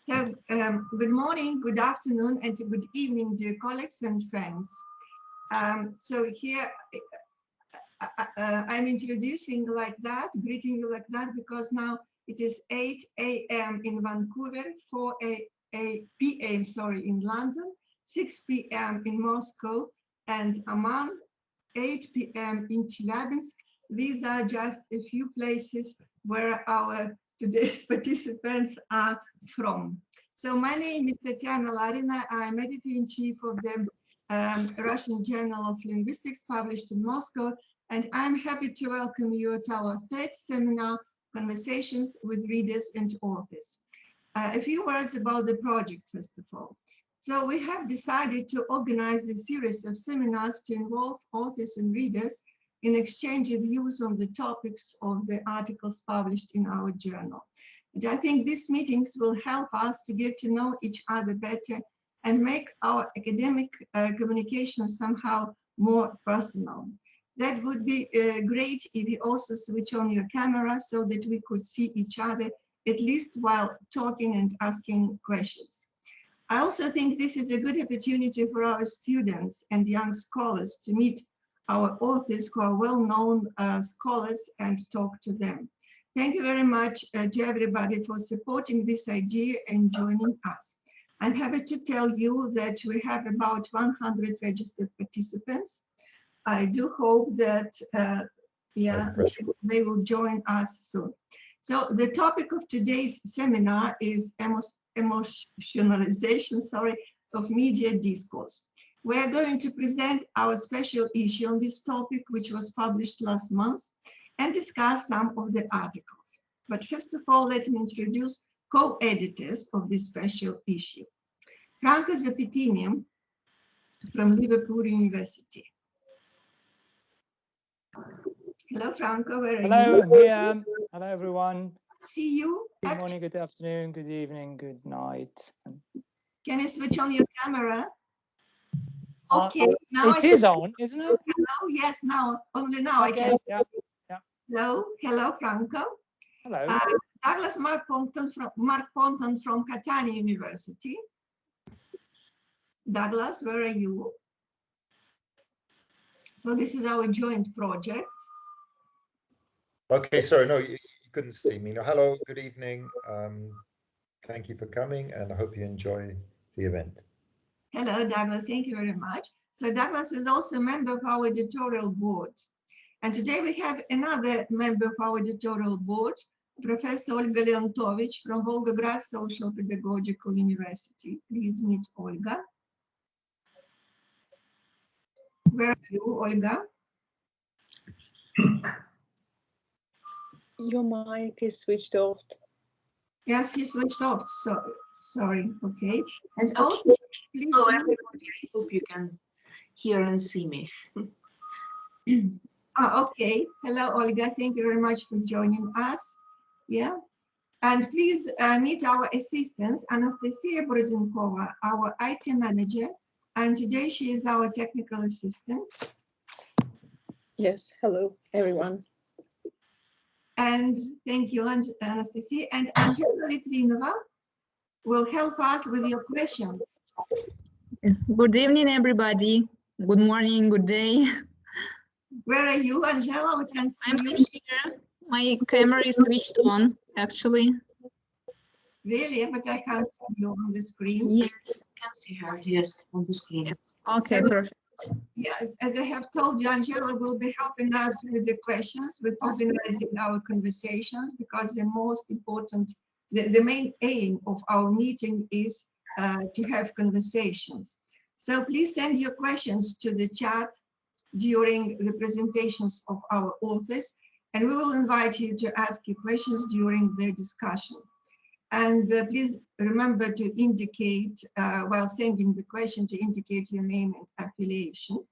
Good morning, good afternoon, and good evening, dear colleagues and friends. So here I'm introducing like that, greeting you like that, because now it is 8 a.m. in Vancouver, 4 p.m. in London, 6 p.m. in Moscow, and Amman, 8 p.m. in Chelyabinsk. These are just a few places where our today's participants are from. So my name is Lariной. I'm editor-in-chief of the Russian Journal of Linguistics, published in Moscow, and I'm happy to welcome you to our third seminar, Conversations with Readers and Authors. A few words about the project, first of all. So we have decided to organize a series of seminars to involve authors and readers in exchange of views on the topics of the articles published in our journal. And I think these meetings will help us to get to know each other better and make our academic communication somehow more personal. That would be great if you also switch on your camera so that we could see each other, at least while talking and asking questions. I also think this is a good opportunity for our students and young scholars to meet our authors who are well-known scholars and talk to them. Thank you very much to everybody for supporting this idea and joining us. I'm happy to tell you that we have about 100 registered participants. I do hope that they will join us soon. So the topic of today's seminar is emotionalization of media discourse. We are going to present our special issue on this topic, which was published last month, and discuss some of the articles. But first of all, let me introduce co-editors of this special issue. Franco Zappettini from Liverpool University. Hello, Franco, where are you? Hello, I'm here. Hello, everyone. See you. Good morning, good afternoon, good evening, good night. Can you switch on your camera? Okay, now it is on, isn't it? Hello, yes, now, only now I can. Yeah. Hello, Franco. Hello. Douglas Mark Ponton from Catania University. Douglas, where are you? So this is our joint project. Okay, sorry, no, you couldn't see me. No, hello, good evening. Thank you for coming, and I hope you enjoy the event. Hello, Douglas. Thank you very much. So Douglas is also a member of our editorial board. And today we have another member of our editorial board, Professor Olga Leontovich from Volgograd Social Pedagogical University. Please meet Olga. Where are you, Olga? Your mic is switched off. Yes, you switched off. So sorry. Okay. And also, please. Hello, everybody. I hope you can hear and see me. Okay. Hello, Olga. Thank you very much for joining us. Yeah. And please meet our assistants, Anastasia Brozinkova, our IT manager. And today she is our technical assistant. Yes. Hello, everyone. And thank you, Anastasia. And Angela Litvinova will help us with your questions. Yes. Good evening, everybody. Good morning, good day. Where are you, Angela? We can see I'm you. here. My camera is switched on, actually. Really? But I can't see you on the screen. Yes. I can see her, yes, on the screen. Okay, So, perfect. yes, as I have told you, Angela will be helping us with the questions, with organizing our conversations, because the most important, the main aim of our meeting is to have conversations. So please send your questions to the chat during the presentations of our authors, and we will invite you to ask your questions during the discussion. And please remember to indicate, while sending the question, to indicate your name and affiliation.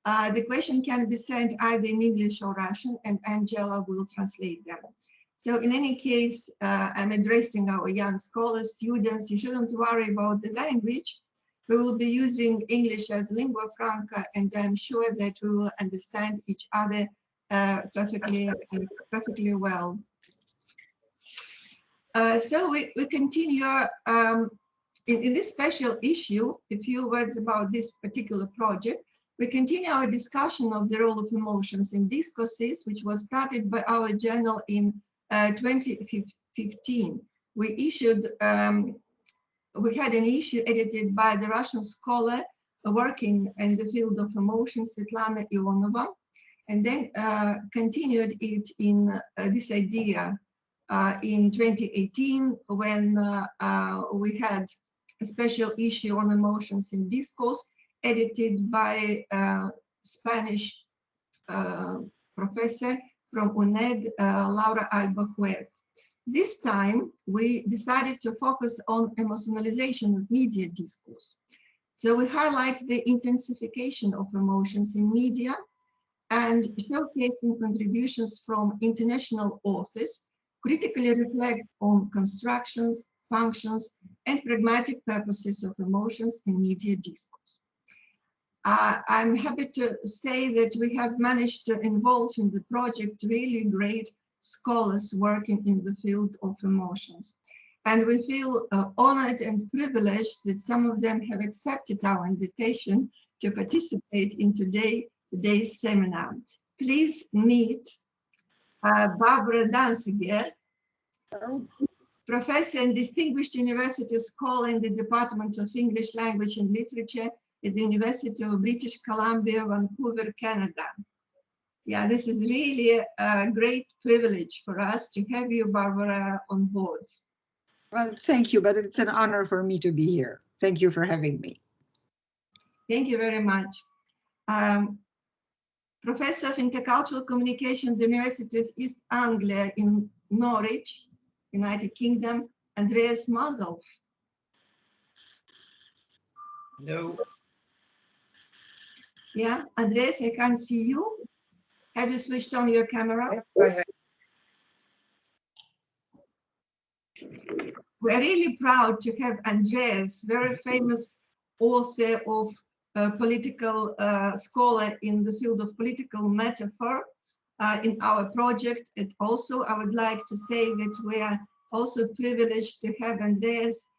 The question can be sent either in English or Russian, and Angela will translate them. So in any case, I'm addressing our young scholars, students. You shouldn't worry about the language. We will be using English as lingua franca, and I'm sure that we will understand each other perfectly well. So we continue in this special issue, a few words about this particular project. We continue our discussion of the role of emotions in discourses, which was started by our journal in 2015. We had an issue edited by the Russian scholar working in the field of emotions, Svetlana Ionova, and then continued it in this idea in 2018 when we had a special issue on emotions in discourse edited by Spanish professor from UNED, Laura Alba Juez. This time, we decided to focus on emotionalization of media discourse. So we highlight the intensification of emotions in media and showcasing contributions from international authors, critically reflect on constructions, functions, and pragmatic purposes of emotions in media discourse. I'm happy to say that we have managed to involve in the project really great scholars working in the field of emotions. And we feel honored and privileged that some of them have accepted our invitation to participate in today's seminar. Please meet Barбара Данцигер, professor and distinguished university scholar in the Department of English Language and Literature at the University of British Columbia, Vancouver, Canada. Yeah, this is really a great privilege for us to have you, Barbara, on board. Well, thank you, but it's an honor for me to be here. Thank you for having me. Thank you very much. Professor of Intercultural Communication at the University of East Anglia in Norwich, United Kingdom, Andreas Muzolf. Hello. Yeah, Andreas, I can't see you. Have you switched on your camera? Go ahead. We're really proud to have Andreas, very famous author of political scholar in the field of political metaphor in our project. And also, I would like to say that we are also privileged to have Andreas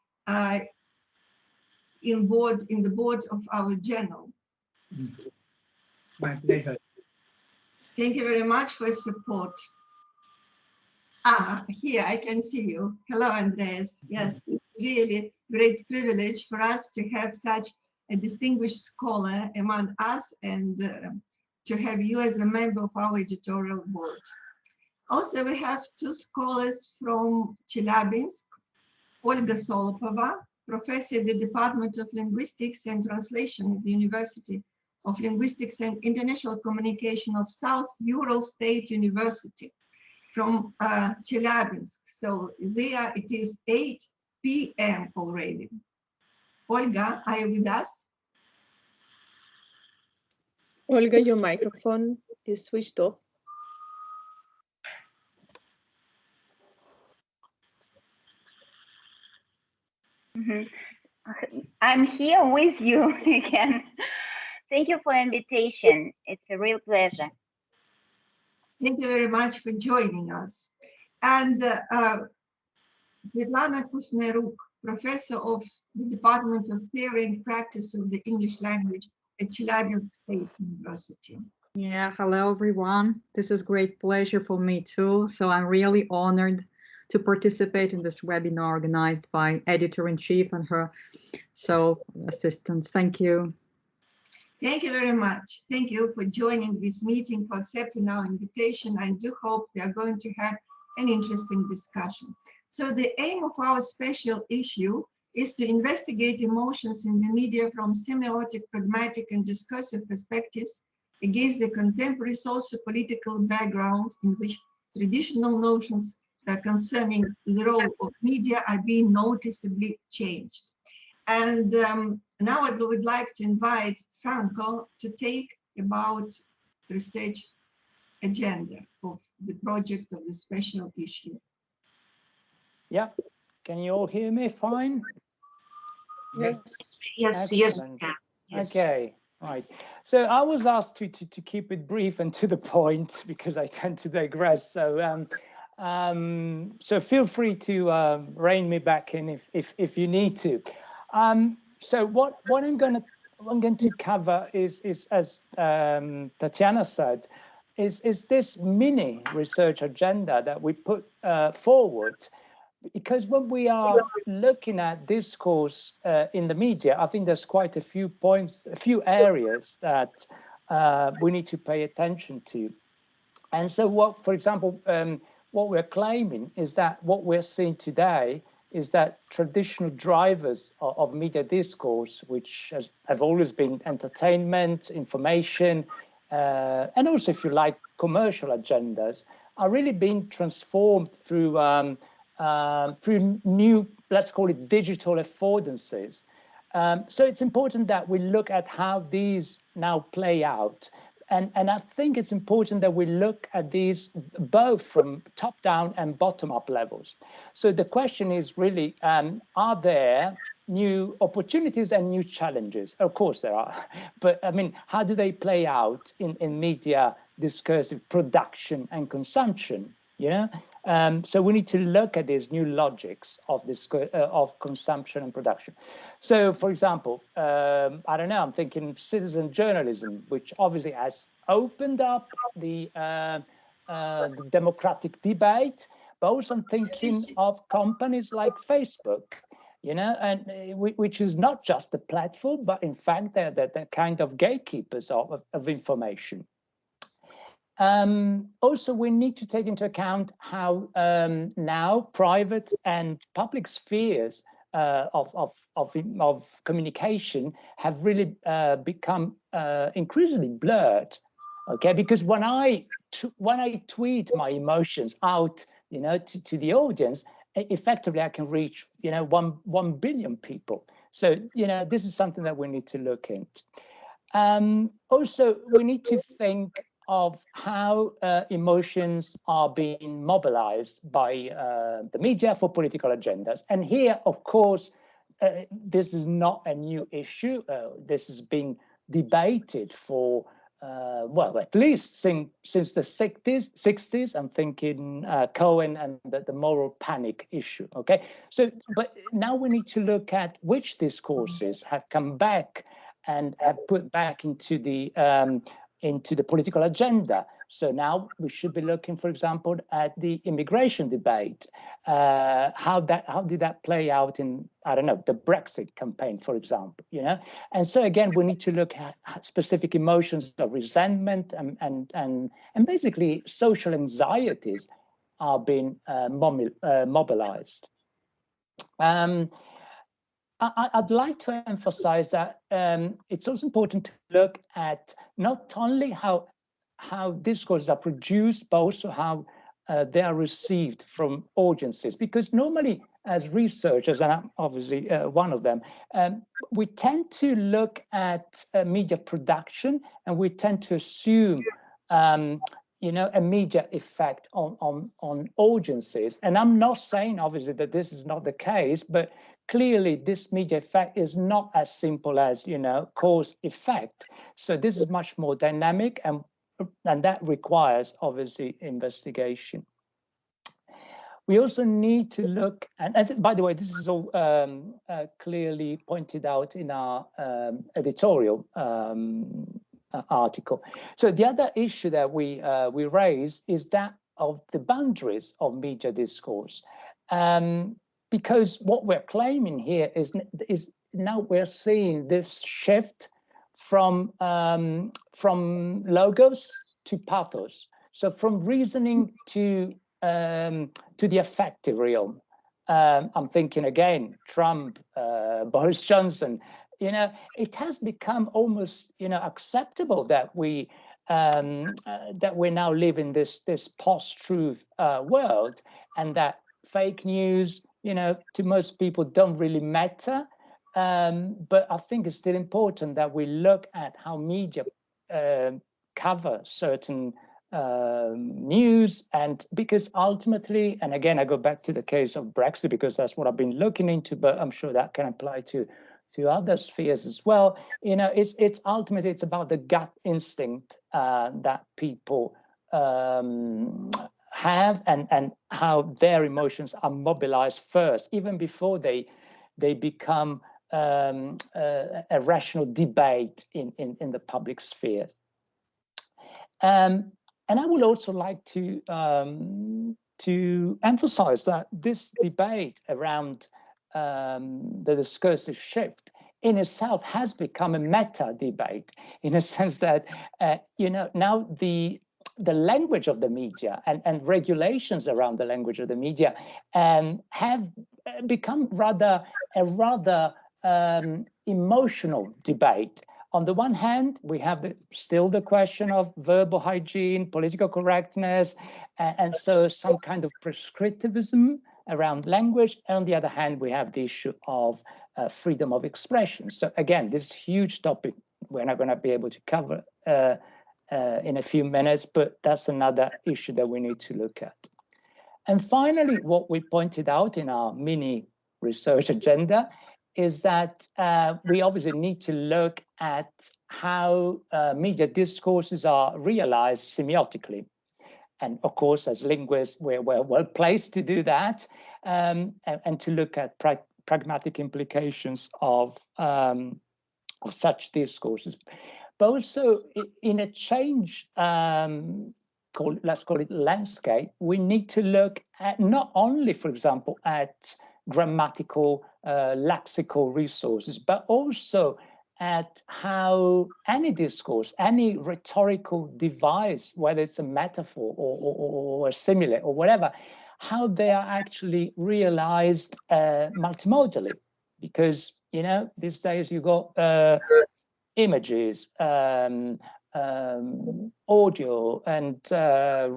in the board of our journal. My pleasure. Thank you very much for support. Here I can see you. Hello, Andreas. Yes, it's really great privilege for us to have such a distinguished scholar among us and to have you as a member of our editorial board. Also, we have two scholars from Chelyabinsk, Ольга Солопова, professor at the Department of Linguistics and Translation at the University of Linguistics and International Communication of South Ural State University from Chelyabinsk. So there it is 8 p.m. already. Olga, are you with us? Olga, your microphone is switched off. I'm here with you again. Thank you for the invitation. It's a real pleasure. Thank you very much for joining us. And Sветлана Кушнерук, professor of the Department of Theory and Practice of the English Language at Chelyabinsk State University. Yeah, hello everyone. This is great pleasure for me too. So I'm really honored to participate in this webinar organized by editor-in-chief and her assistants. Thank you. Thank you very much. Thank you for joining this meeting, for accepting our invitation. I do hope we are going to have an interesting discussion. So the aim of our special issue is to investigate emotions in the media from semiotic, pragmatic, and discursive perspectives against the contemporary socio-political background in which traditional notions concerning the role of media are being noticeably changed. And now I would like to invite Franco to take about the research agenda of the project of the special issue. Yeah, can you all hear me fine? Yes, yes, Excellent. yes. Okay, right. So I was asked to keep it brief and to the point because I tend to digress. So So feel free to rein me back in if you need to. So what I'm going to cover is as Tatiana said, is this mini research agenda that we put forward. Because when we are looking at discourse in the media, I think there's quite a few points, a few areas that we need to pay attention to. And so what, for example, what we're claiming is that what we're seeing today is that traditional drivers of media discourse, which have always been entertainment, information, and also, if you like, commercial agendas, are really being transformed through new, let's call it digital affordances. So it's important that we look at how these now play out. And I think it's important that we look at these both from top-down and bottom-up levels. So the question is really, are there new opportunities and new challenges? Of course there are, but I mean, how do they play out in media discursive production and consumption? You know, so we need to look at these new logics of this of consumption and production. So, for example, I don't know, I'm thinking citizen journalism, which obviously has opened up the democratic debate, but also I'm thinking of companies like Facebook, you know, and which is not just a platform, but in fact they're kind of gatekeepers of information. Also, we need to take into account how now private and public spheres of communication have really become increasingly blurred. Okay, because when I tweet my emotions out, you know, to the audience, effectively I can reach, you know, 1 billion people. So, you know, this is something that we need to look into. Also, we need to think of how emotions are being mobilized by the media for political agendas. And here, of course, this is not a new issue. This has been debated for, well, at least since the 60s. I'm thinking Cohen and the moral panic issue, okay? So, but now we need to look at which discourses have come back and have put back into the political agenda. So now we should be looking, for example, at the immigration debate. How did that play out in, I don't know, the Brexit campaign, for example, you know? And so again, we need to look at specific emotions of resentment and basically social anxieties are being mobilized. I'd like to emphasize that it's also important to look at not only how discourses are produced, but also how they are received from audiences. Because normally, as researchers, and I'm obviously one of them, we tend to look at media production, and we tend to assume, you know, a media effect on audiences. And I'm not saying, obviously, that this is not the case, but clearly, this media effect is not as simple as, you know, cause effect. So this is much more dynamic, and that requires, obviously, investigation. We also need to look, and by the way, this is all clearly pointed out in our editorial article. So the other issue that we raised is that of the boundaries of media discourse. Because what we're claiming here is now we're seeing this shift from logos to pathos. So from reasoning to the affective realm. I'm thinking again, Trump, Boris Johnson. You know, it has become almost, you know, acceptable that we now live in this post-truth world, and that fake news, you know, to most people don't really matter. But I think it's still important that we look at how media cover certain news, and because ultimately, and again, I go back to the case of Brexit because that's what I've been looking into, but I'm sure that can apply to other spheres as well. You know, it's ultimately, it's about the gut instinct that people have and how their emotions are mobilized first, even before they become a rational debate in the public sphere. And I would also like to emphasize that this debate around the discursive shift in itself has become a meta debate, in a sense that now the language of the media and regulations around the language of the media have become a rather emotional debate. On the one hand, we have still the question of verbal hygiene, political correctness, and so some kind of prescriptivism around language. And on the other hand, we have the issue of freedom of expression. So again, this huge topic we're not going to be able to cover in a few minutes, but that's another issue that we need to look at. And finally, what we pointed out in our mini research agenda is that we obviously need to look at how media discourses are realized semiotically. And of course, as linguists, we're well placed to do that and to look at pragmatic implications of such discourses. But also in a change, let's call it landscape, we need to look at not only, for example, at grammatical, lexical resources, but also at how any discourse, any rhetorical device, whether it's a metaphor or a simile or whatever, how they are actually realized multimodally. Because, these days you got images, audio and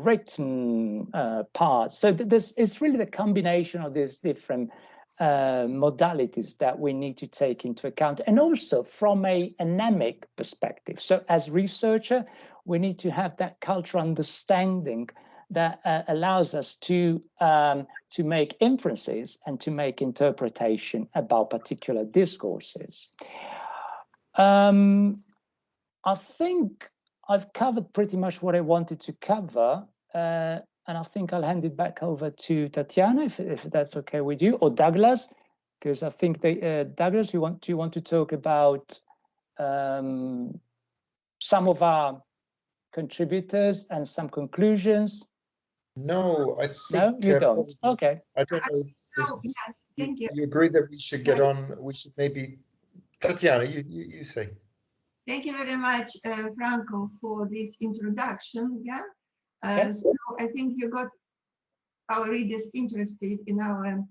written parts. So it's really the combination of these different modalities that we need to take into account, and also from a anemic perspective. So as researcher, we need to have that cultural understanding that allows us to make inferences and to make interpretation about particular discourses. I think I've covered pretty much what I wanted to cover, and I think I'll hand it back over to Tatiana, if that's okay with you, or Douglas, because I think Douglas, do you want to talk about some of our contributors and some conclusions? No, I think no, you don't. Okay. I don't know. Oh, yes, thank you. You agree that we should get on? We should maybe, Tatiana, you say. Thank you very much, Franco, for this introduction. Yeah. So I think you got our readers interested in our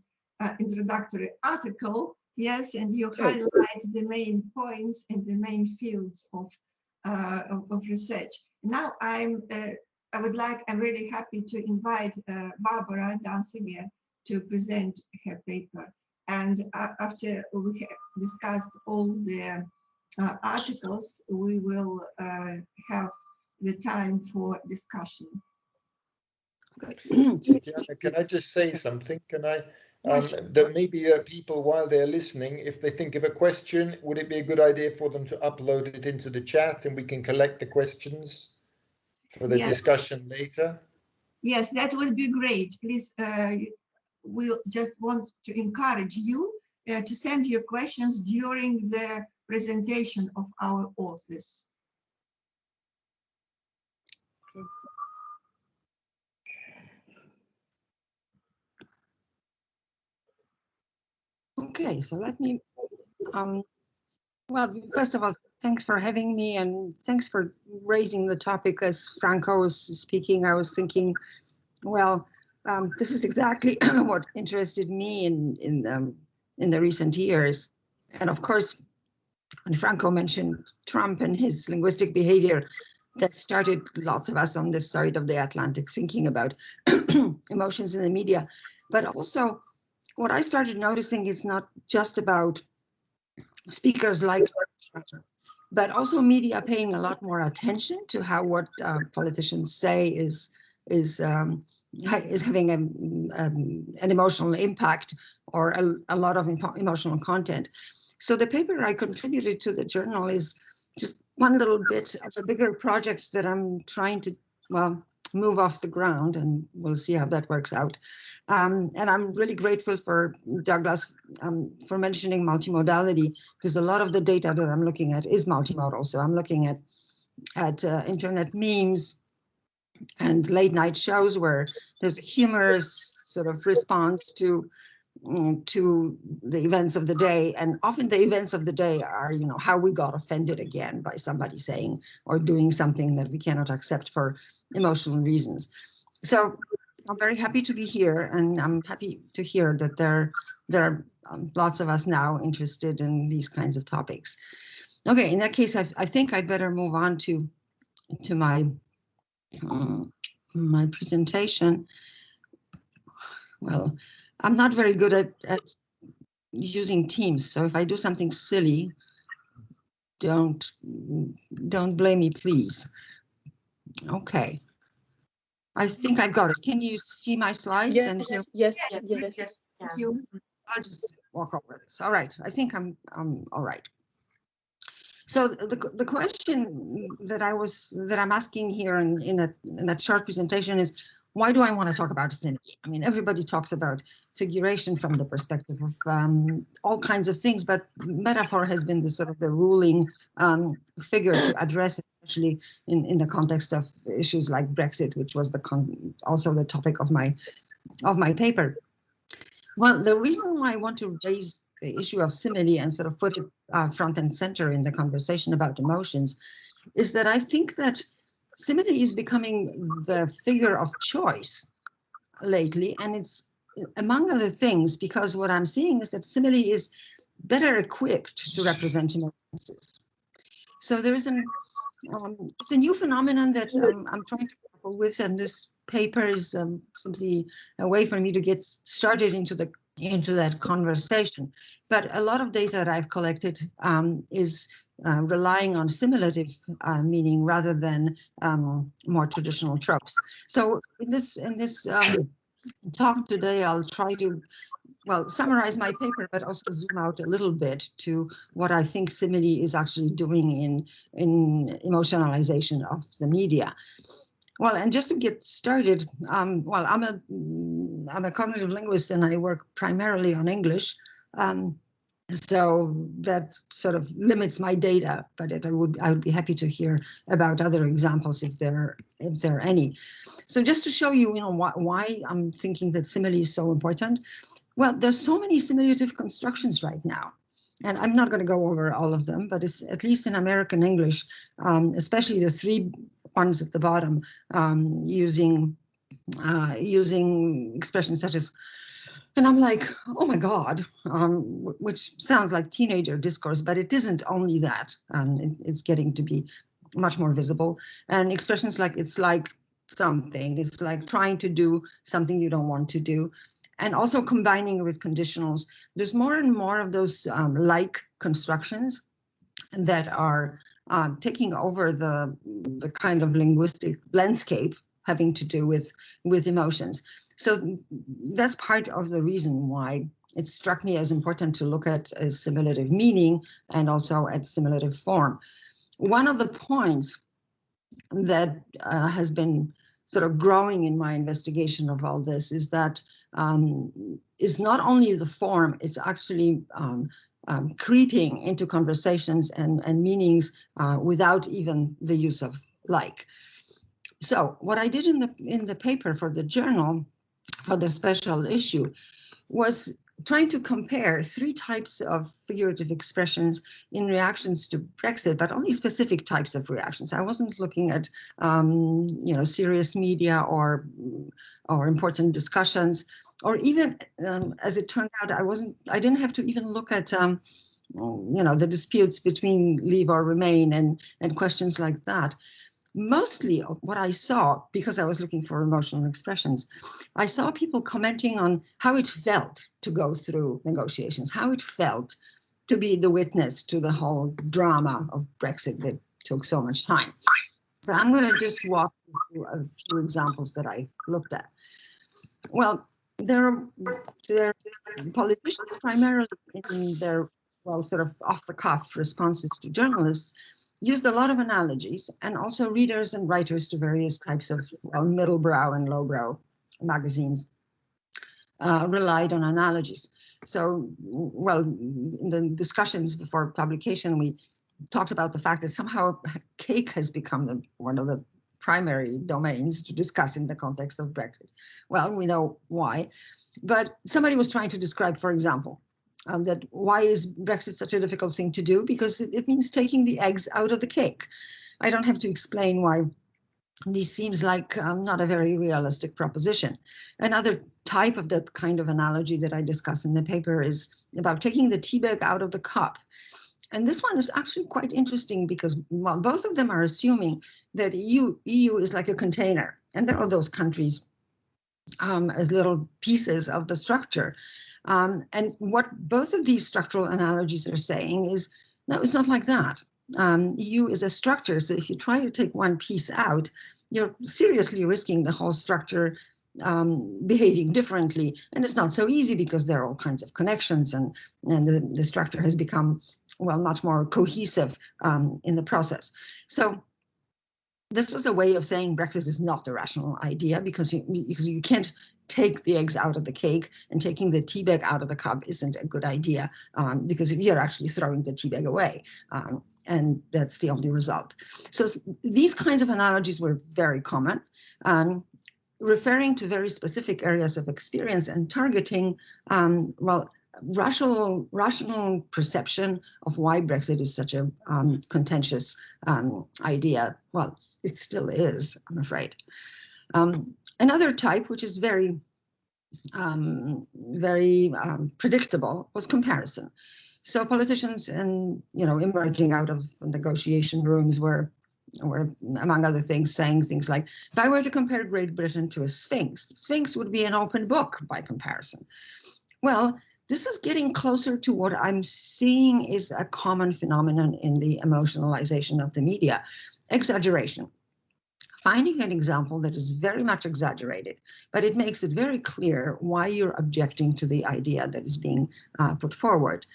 introductory article. Yes, and you highlight the main points and the main fields of research. Now I'm really happy to invite Barbara Danцигер to present her paper. And after we have discussed all the articles, we will have the time for discussion. Tatiana, can I just say something? Can I? There may be people, while they're listening, if they think of a question, would it be a good idea for them to upload it into the chat and we can collect the questions for the discussion later? Yes, that would be great. Please, we'll just want to encourage you to send your questions during the presentation of our authors. Okay, so let me, well, first of all, thanks for having me and thanks for raising the topic. As Franco was speaking, I was thinking, well, this is exactly what interested me in the recent years. And of course, when Franco mentioned Trump and his linguistic behavior, that started lots of us on this side of the Atlantic thinking about emotions in the media. But also, what I started noticing is not just about speakers like Trump, but also media paying a lot more attention to how what politicians say is having an emotional impact or a lot of emotional content. So the paper I contributed to the journal is just one little bit of a bigger project that I'm trying to, well, move off the ground, and we'll see how that works out. And I'm really grateful for Douglas for mentioning multimodality, because a lot of the data that I'm looking at is multimodal. So I'm looking at internet memes and late night shows where there's a humorous sort of response to the events of the day, and often the events of the day are, you know, how we got offended again by somebody saying or doing something that we cannot accept for emotional reasons. So I'm very happy to be here, and I'm happy to hear that there are lots of us now interested in these kinds of topics. Okay, in that case, I think I'd better move on to my my presentation. Well, I'm not very good at using Teams, so if I do something silly, don't blame me, please. Okay, I think I've got it. Can you see my slides? Yes, And hear? yes. Thank you. I'll just walk over this. All right, I think I'm all right. So the question that I'm asking here in that short presentation is, why do I want to talk about simile? I mean, everybody talks about figuration from the perspective of all kinds of things, but metaphor has been the sort of the ruling figure to address it, especially in the context of issues like Brexit, which was also the topic of my paper. Well, the reason why I want to raise the issue of simile and sort of put it front and center in the conversation about emotions is that I think that simile is becoming the figure of choice lately, and it's, among other things, because what I'm seeing is that simile is better equipped to represent emotions. So there is it's a new phenomenon that I'm trying to grapple with, and this paper is simply a way for me to get started into that conversation. But a lot of data that I've collected is relying on simulative meaning rather than more traditional tropes. So in this talk today, I'll try to, well, summarize my paper, but also zoom out a little bit to what I think simile is actually doing in emotionalization of the media. Well, and just to get started, well, I'm a cognitive linguist, and I work primarily on English, so that sort of limits my data. But I would be happy to hear about other examples if there are any. So just to show you, why I'm thinking that simile is so important. Well, there's so many simulative constructions right now. And I'm not going to go over all of them, but it's at least in American English, especially the three ones at the bottom, using expressions such as, and I'm like, oh my God, which sounds like teenager discourse, but it isn't only that. It's getting to be much more visible. And expressions like, it's like something, it's like trying to do something you don't want to do. And also combining with conditionals. There's more and more of those like constructions that are taking over the kind of linguistic landscape having to do with emotions. So that's part of the reason why it struck me as important to look at assimilative meaning and also at assimilative form. One of the points that has been sort of growing in my investigation of all this is that it's not only the form, it's actually creeping into conversations and meanings without even the use of like. So what I did in the paper for the journal, for the special issue, was trying to compare three types of figurative expressions in reactions to Brexit, but only specific types of reactions. I wasn't looking at, serious media or important discussions, or even, as it turned out, I didn't have to even look at, the disputes between leave or remain and questions like that. Mostly what I saw, because I was looking for emotional expressions, I saw people commenting on how it felt to go through negotiations, how it felt to be the witness to the whole drama of Brexit that took so much time. So I'm going to just walk through a few examples that I looked at. Well, there are politicians primarily in their, sort of off-the-cuff responses to journalists used a lot of analogies, and also readers and writers to various types of middlebrow and lowbrow magazines relied on analogies. So, well, in the discussions before publication, we talked about the fact that somehow cake has become one of the primary domains to discuss in the context of Brexit. Well, we know why, but somebody was trying to describe, for example, that why is Brexit such a difficult thing to do? Because it means taking the eggs out of the cake. I don't have to explain why this seems like not a very realistic proposition. Another type of that kind of analogy that I discuss in the paper is about taking the tea bag out of the cup. And this one is actually quite interesting because, well, both of them are assuming that EU is like a container, and there are those countries as little pieces of the structure. And what both of these structural analogies are saying is, no, it's not like that. EU is a structure, so if you try to take one piece out, you're seriously risking the whole structure behaving differently. And it's not so easy because there are all kinds of connections, and the structure has become, well, much more cohesive in the process. So this was a way of saying Brexit is not a rational idea because you can't take the eggs out of the cake, and taking the tea bag out of the cup isn't a good idea because you're actually throwing the tea bag away. And that's the only result. So these kinds of analogies were very common, referring to very specific areas of experience and targeting, well, rational perception of why Brexit is such a contentious idea. Well, it still is, I'm afraid. Another type, which is very predictable, was comparison. So politicians, and emerging out of negotiation rooms, were among other things saying things like, if I were to compare Great Britain to a sphinx, the sphinx would be an open book by comparison. Well, this is getting closer to what I'm seeing is a common phenomenon in the emotionalization of the media: exaggeration. Finding an example that is very much exaggerated, but it makes it very clear why you're objecting to the idea that is being put forward.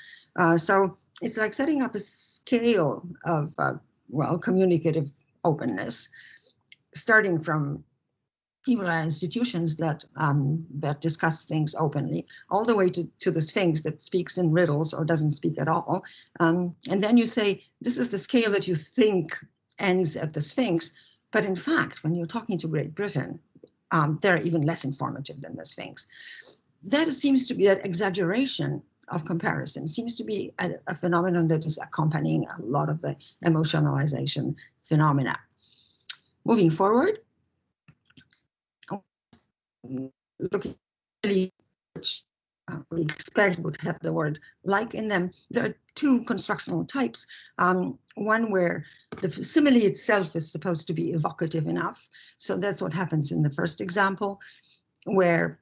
So it's like setting up a scale of, well, communicative openness, starting from people and institutions that discuss things openly, all the way to the Sphinx that speaks in riddles or doesn't speak at all. And then you say, this is the scale that you think ends at the Sphinx. But in fact, when you're talking to Great Britain, they're even less informative than the Sphinx. That seems to be an exaggeration of comparison, seems to be a phenomenon that is accompanying a lot of the emotionalization phenomena. Moving forward, looking at which we expect would have the word like in them, there are two constructional types. One where the simile itself is supposed to be evocative enough. So that's what happens in the first example, where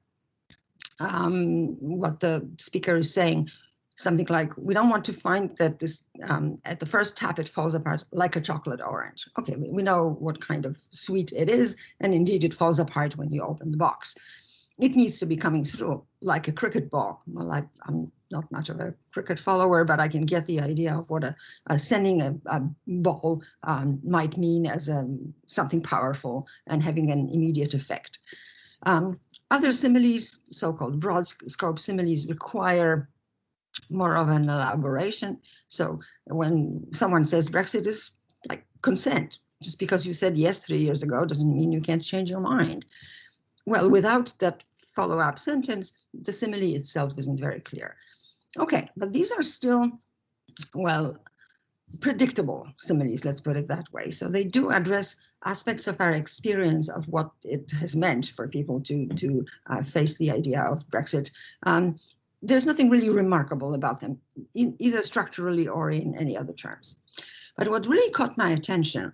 what the speaker is saying, something like, we don't want to find that this, at the first tap, it falls apart like a chocolate orange. Okay, we know what kind of sweet it is, and indeed it falls apart when you open the box. It needs to be coming through like a cricket ball. Well, I'm not much of a cricket follower, but I can get the idea of what sending a ball might mean as something powerful and having an immediate effect. Other similes, so-called broad scope similes, require more of an elaboration. So when someone says Brexit is like consent, just because you said yes 3 years ago doesn't mean you can't change your mind. Well, without that follow-up sentence, the simile itself isn't very clear. Okay, but these are still, well, predictable similes, let's put it that way. So they do address aspects of our experience of what it has meant for people to face the idea of Brexit. There's nothing really remarkable about them, either structurally or in any other terms. But what really caught my attention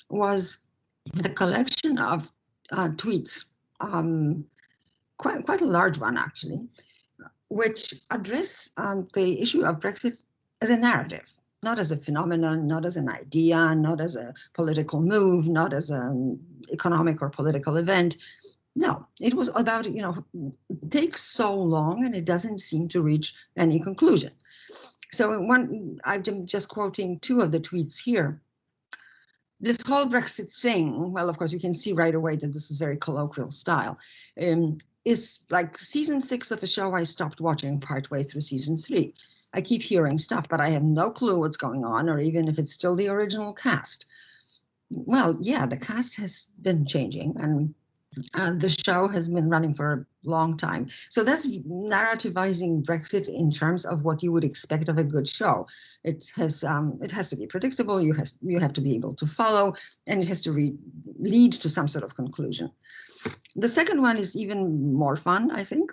was the collection of tweets, quite a large one actually, which address the issue of Brexit as a narrative, not as a phenomenon, not as an idea, not as a political move, not as an economic or political event. No, it was about, it takes so long and it doesn't seem to reach any conclusion. So I'm just quoting two of the tweets here. this whole Brexit thing, well, of course, you can see right away that this is very colloquial style, is like season 6 of a show I stopped watching partway through season 3. I keep hearing stuff, but I have no clue what's going on, or even if it's still the original cast. Well, yeah, the cast has been changing, and the show has been running for a long time. So that's narrativizing Brexit in terms of what you would expect of a good show. It has to be predictable. You have to be able to follow, and it has to lead to some sort of conclusion. The second one is even more fun, I think.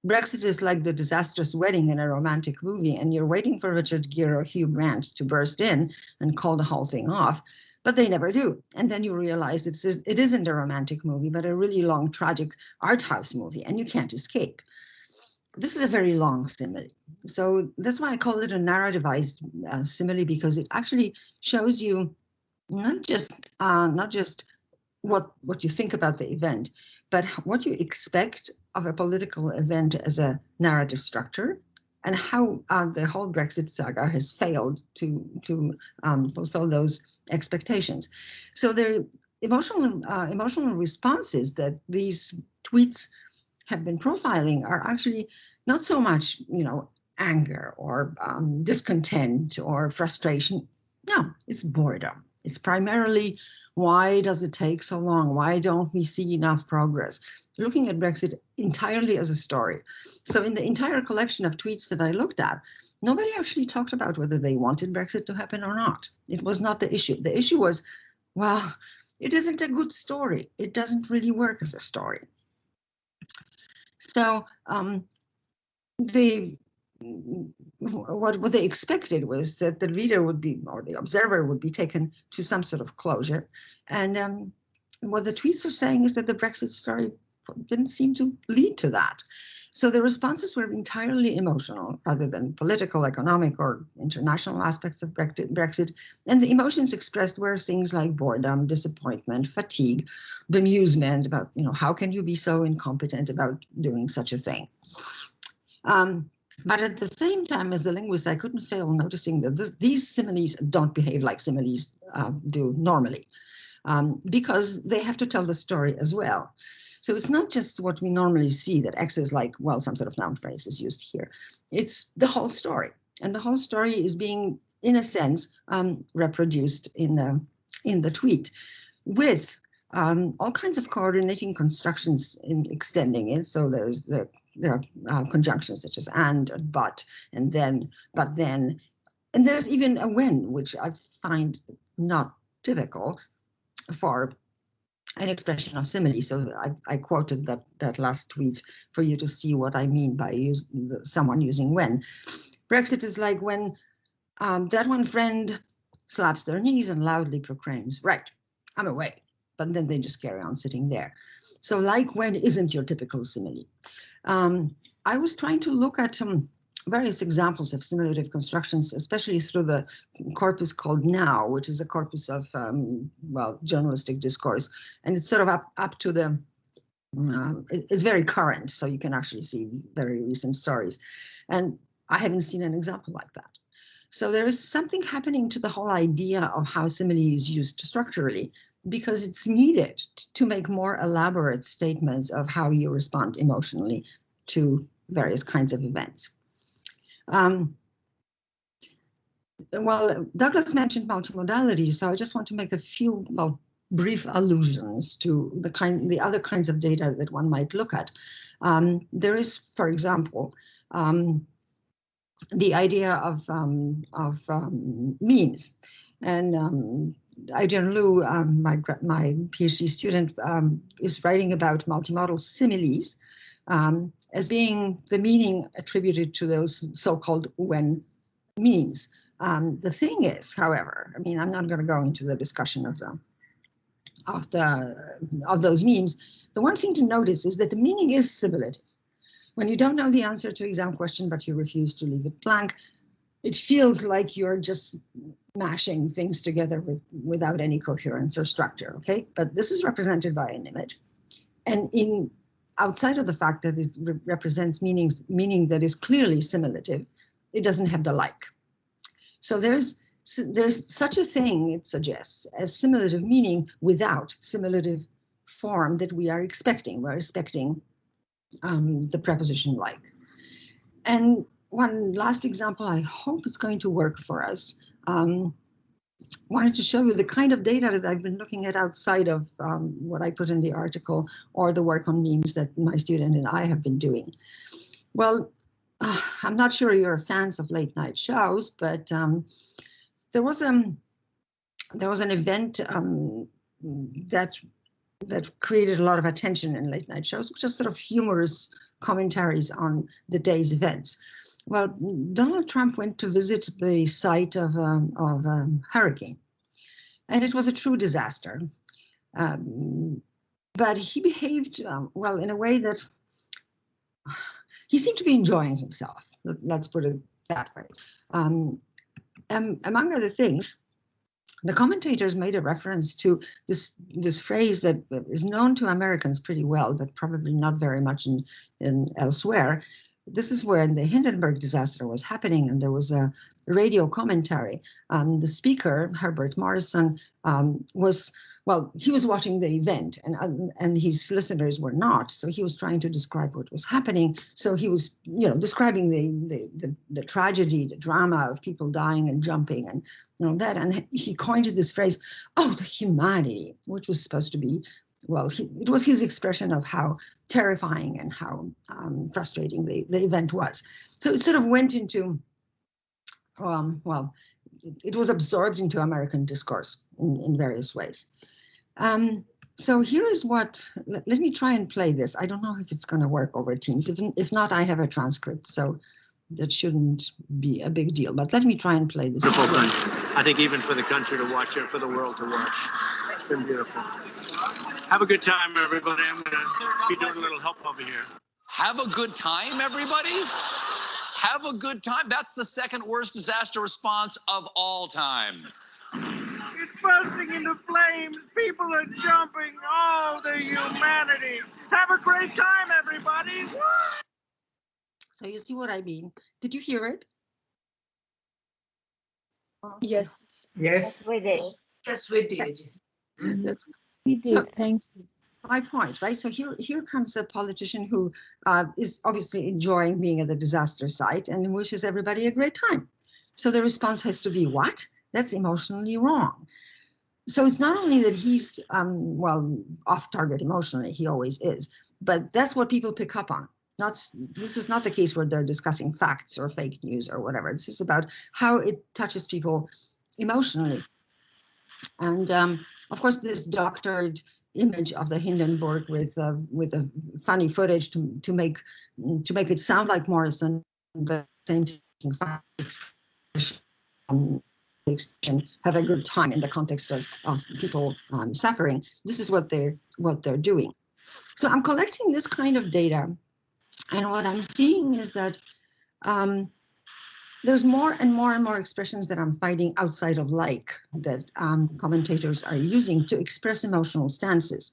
Brexit is like the disastrous wedding in a romantic movie, and you're waiting for Richard Gere or Hugh Grant to burst in and call the whole thing off. But they never do. And then you realize it isn't a romantic movie, but a really long, tragic art house movie, and you can't escape. This is a very long simile. So that's why I call it a narrativized simile, because it actually shows you not just what you think about the event, but what you expect of a political event as a narrative structure, and how the whole Brexit saga has failed to fulfill those expectations. So the emotional responses that these tweets have been profiling are actually not so much, anger or discontent or frustration. No, it's boredom. It's primarily, why does it take so long? Why don't we see enough progress? Looking at Brexit entirely as a story. So in the entire collection of tweets that I looked at, nobody actually talked about whether they wanted Brexit to happen or not. It was not the issue. The issue was, well, it isn't a good story. It doesn't really work as a story. So what they expected was that the reader would be, or the observer would be taken to some sort of closure. And what the tweets are saying is that the Brexit story didn't seem to lead to that. So the responses were entirely emotional rather than political, economic, or international aspects of Brexit. And the emotions expressed were things like boredom, disappointment, fatigue, bemusement about, how can you be so incompetent about doing such a thing? But at the same time, as a linguist, I couldn't fail noticing that these similes don't behave like similes do normally, because they have to tell the story as well. So it's not just what we normally see, that X is like, well, some sort of noun phrase is used here. It's the whole story. And the whole story is being, in a sense, reproduced in the tweet, with all kinds of coordinating constructions in extending it. So there are conjunctions such as and but, and then, but then, and there's even a when, which I find not typical for an expression of simile. So I quoted that last tweet for you to see what I mean by someone using when. Brexit is like when that one friend slaps their knees and loudly proclaims, right, I'm away. But then they just carry on sitting there. So like when isn't your typical simile. I was trying to look at various examples of simulative constructions, especially through the corpus called Now, which is a corpus of, journalistic discourse. And it's sort of up to the, it's very current, so you can actually see very recent stories. And I haven't seen an example like that. So there is something happening to the whole idea of how simile is used structurally, because it's needed to make more elaborate statements of how you respond emotionally to various kinds of events. Well, Douglas mentioned multimodality, so I just want to make a few brief allusions to the other kinds of data that one might look at. There is, for example, the idea of memes, and Aijian Liu, my PhD student, is writing about multimodal similes as being the meaning attributed to those so-called when memes. The thing is, however, I mean, I'm not going to go into the discussion of those memes. The one thing to notice is that the meaning is simulative. When you don't know the answer to exam question, but you refuse to leave it blank, it feels like you're just mashing things together without any coherence or structure, okay? But this is represented by an image. And outside of the fact that it represents meaning that is clearly simulative, it doesn't have the like. So there's so there's such a thing, it suggests, as simulative meaning without simulative form that we are expecting. We're expecting the preposition like. And one last example, I hope it's going to work for us. Wanted to show you the kind of data that I've been looking at outside of what I put in the article or the work on memes that my student and I have been doing. Well, I'm not sure you're fans of late night shows, but there was an event that created a lot of attention in late night shows, which is sort of humorous commentaries on the day's events. Well, Donald Trump went to visit the site of a hurricane, and it was a true disaster. But he behaved, well, in a way that he seemed to be enjoying himself. Let's put it that way. Among other things, the commentators made a reference to this phrase that is known to Americans pretty well, but probably not very much in elsewhere. This is when the Hindenburg disaster was happening, and there was a radio commentary. The speaker, Herbert Morrison, he was watching the event, and his listeners were not. So he was trying to describe what was happening. So he was, describing the tragedy, the drama of people dying and jumping, and that. And he coined this phrase, "Oh, the humanity," which was supposed to be. Well, it was his expression of how terrifying and how frustrating the event was. So it sort of went into, it was absorbed into American discourse in various ways. So here is what, let me try and play this. I don't know if it's going to work over Teams. If not, I have a transcript, so that shouldn't be a big deal. But let me try and play this. Beautiful country. I think even for the country to watch it, for the world to watch. It's been beautiful. Have a good time, everybody. I'm going to be doing a little help over here. Have a good time, everybody? Have a good time? That's the second worst disaster response of all time. It's bursting into flames. People are jumping. Oh, the humanity. Have a great time, everybody. Woo! So you see what I mean? Did you hear it? Yes. Yes, we did. Yes, we did. That's We did. So, Thank you. my point, right? So here comes a politician who is obviously enjoying being at the disaster site and wishes everybody a great time. So the response has to be, what? That's emotionally wrong. So it's not only that he's, off target emotionally, he always is, but that's what people pick up on. This is not the case where they're discussing facts or fake news or whatever. This is about how it touches people emotionally. And of course, this doctored image of the Hindenburg with a funny footage to make it sound like Morrison, but same expression, have a good time in the context of people suffering. This is what they're doing. So I'm collecting this kind of data, and what I'm seeing is that there's more and more and more expressions that I'm finding outside of like that commentators are using to express emotional stances.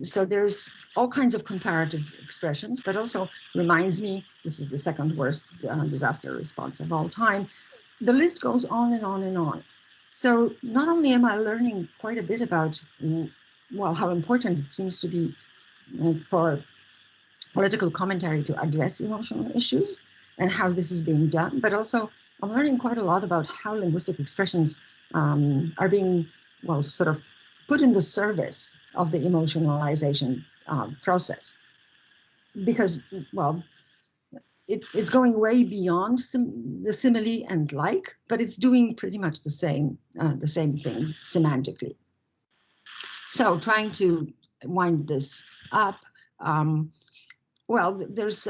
So there's all kinds of comparative expressions, but also reminds me, this is the second worst disaster response of all time. The list goes on and on and on. So not only am I learning quite a bit about, how important it seems to be for political commentary to address emotional issues and how this is being done, but also I'm learning quite a lot about how linguistic expressions are being, sort of put in the service of the emotionalization process. Because, it's going way beyond the simile and like, but it's doing pretty much the same thing semantically. So trying to wind this up, there's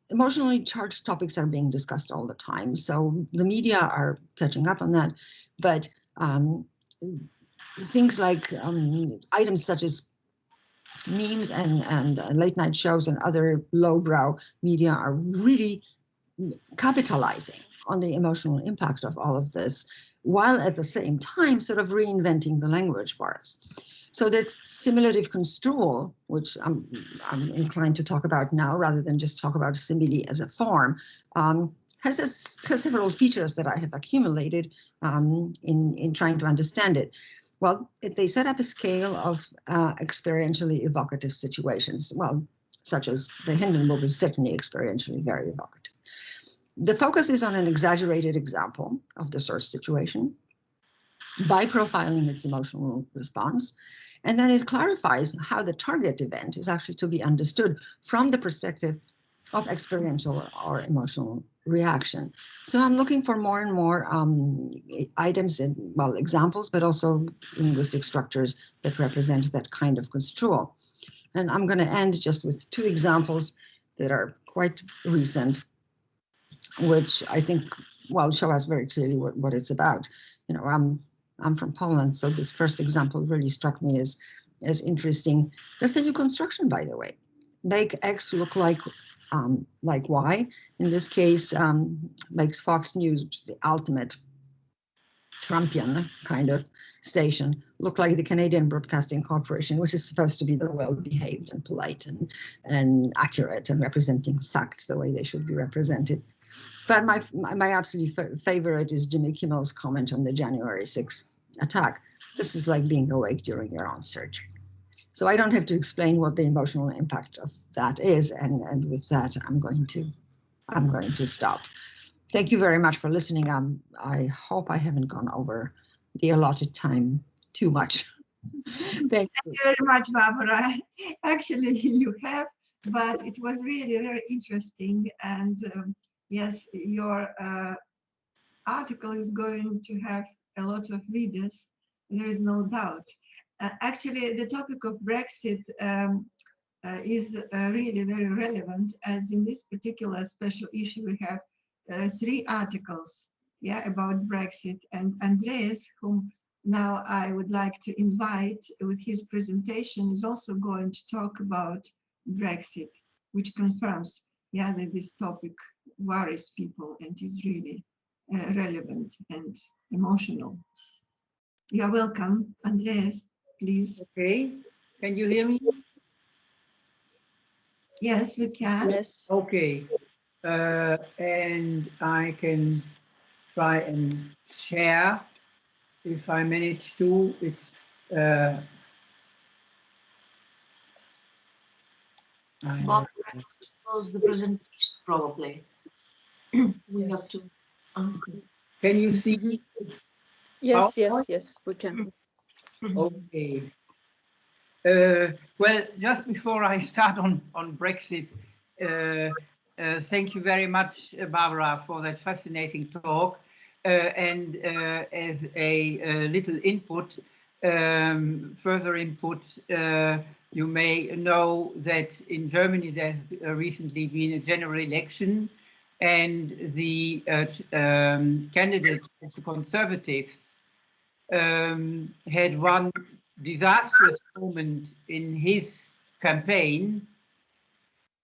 emotionally charged topics are being discussed all the time. So the media are catching up on that, but things like items such as memes and late night shows and other lowbrow media are really capitalizing on the emotional impact of all of this, while at the same time sort of reinventing the language for us. So that simulative construal, which I'm inclined to talk about now rather than just talk about simile as a form, has several features that I have accumulated in trying to understand it. Well, they set up a scale of experientially evocative situations, well, such as the Hindenburg is certainly experientially very evocative. The focus is on an exaggerated example of the source situation by profiling its emotional response, and then it clarifies how the target event is actually to be understood from the perspective of experiential or emotional reaction. So I'm looking for more and more items and, well, examples, but also linguistic structures that represent that kind of construal. And I'm going to end just with two examples that are quite recent, which I think, well, show us very clearly what it's about. You know, I'm from Poland, so this first example really struck me as interesting. That's a new construction, by the way. Make X look like Y. In this case, makes Fox News the ultimate Trumpian kind of station look like the Canadian Broadcasting Corporation, which is supposed to be the well-behaved and polite and accurate and representing facts the way they should be represented. But my absolute favorite is Jimmy Kimmel's comment on the January 6th attack. This is like being awake during your own surgery. So I don't have to explain what the emotional impact of that is, and with that, I'm going to stop. Thank you very much for listening. I hope I haven't gone over the allotted time too much. Thank you very much, Barbara. Actually, you have, but it was really very interesting. And yes, your article is going to have a lot of readers. There is no doubt. Actually, the topic of Brexit is really very relevant, as in this particular special issue we have 3 articles, about Brexit. And Andreas, whom now I would like to invite with his presentation, is also going to talk about Brexit, which confirms, that this topic worries people and is really relevant and emotional. You're welcome, Andreas. Please. Okay. Can you hear me? Yes, we can. Yes. Okay. And I can try and share if I manage to. It's Bob, I have to close the presentation probably. We have to. Can you see me? Yes, yes, we can. Okay. Well, just before I start on Brexit, thank you very much, Barbara, for that fascinating talk. And as a little input, further input, you may know that in Germany there's recently been a general election, and the candidate of the Conservatives had one disastrous moment in his campaign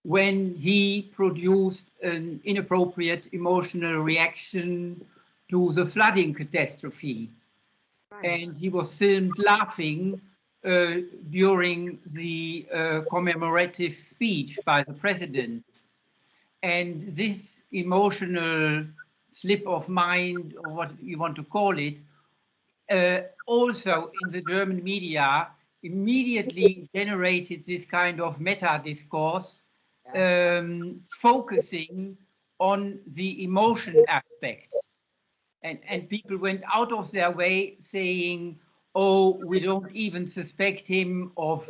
when he produced an inappropriate emotional reaction to the flooding catastrophe. Right. And he was filmed laughing during the commemorative speech by the president. And this emotional slip of mind, or what you want to call it, also in the German media immediately generated this kind of meta discourse, focusing on the emotion aspect. And people went out of their way saying, oh, we don't even suspect him of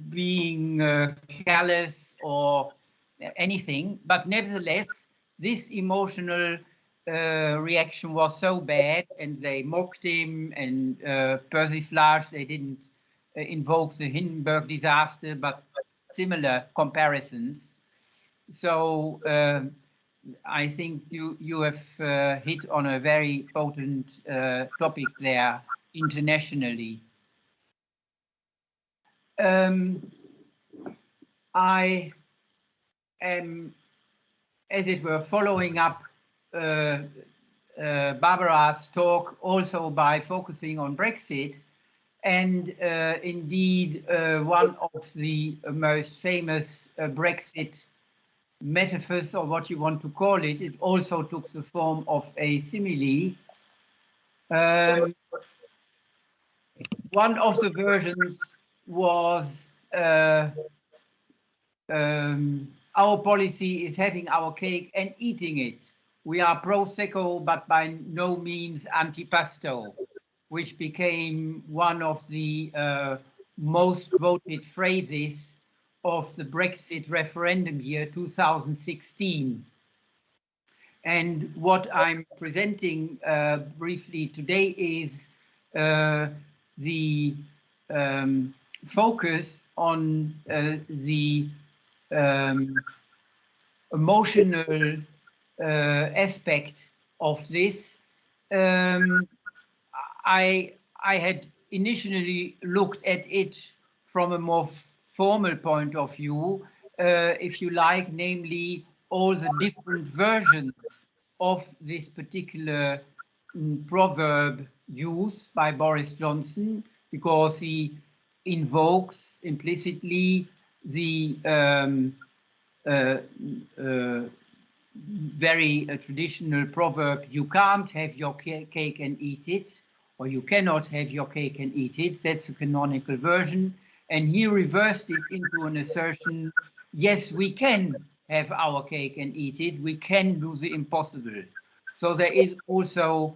being callous or anything. But nevertheless, this emotional reaction was so bad, and they mocked him and persiflage. They didn't invoke the Hindenburg disaster, but similar comparisons. So I think you have hit on a very potent topic there internationally. I am, as it were, following up Barbara's talk also by focusing on Brexit, and indeed one of the most famous Brexit metaphors, or what you want to call it. It also took the form of a simile. One of the versions was our policy is having our cake and eating it. We are pro-seco, but by no means anti-pasto, which became one of the most voted phrases of the Brexit referendum year 2016. And what I'm presenting briefly today is the focus on the emotional aspect of this. I had initially looked at it from a more formal point of view, if you like, namely all the different versions of this particular proverb used by Boris Johnson, because he invokes implicitly the very traditional proverb, you can't have your cake and eat it, or you cannot have your cake and eat it. That's the canonical version. And he reversed it into an assertion, yes, we can have our cake and eat it. We can do the impossible. So there is also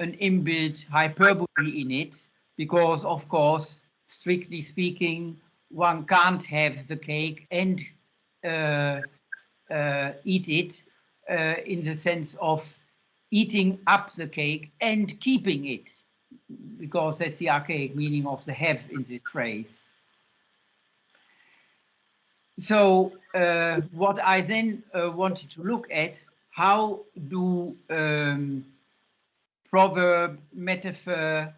an inbuilt hyperbole in it, because, of course, strictly speaking, one can't have the cake and eat it in the sense of eating up the cake and keeping it, because that's the archaic meaning of the have in this phrase. So what I then wanted to look at, how do proverb, metaphor,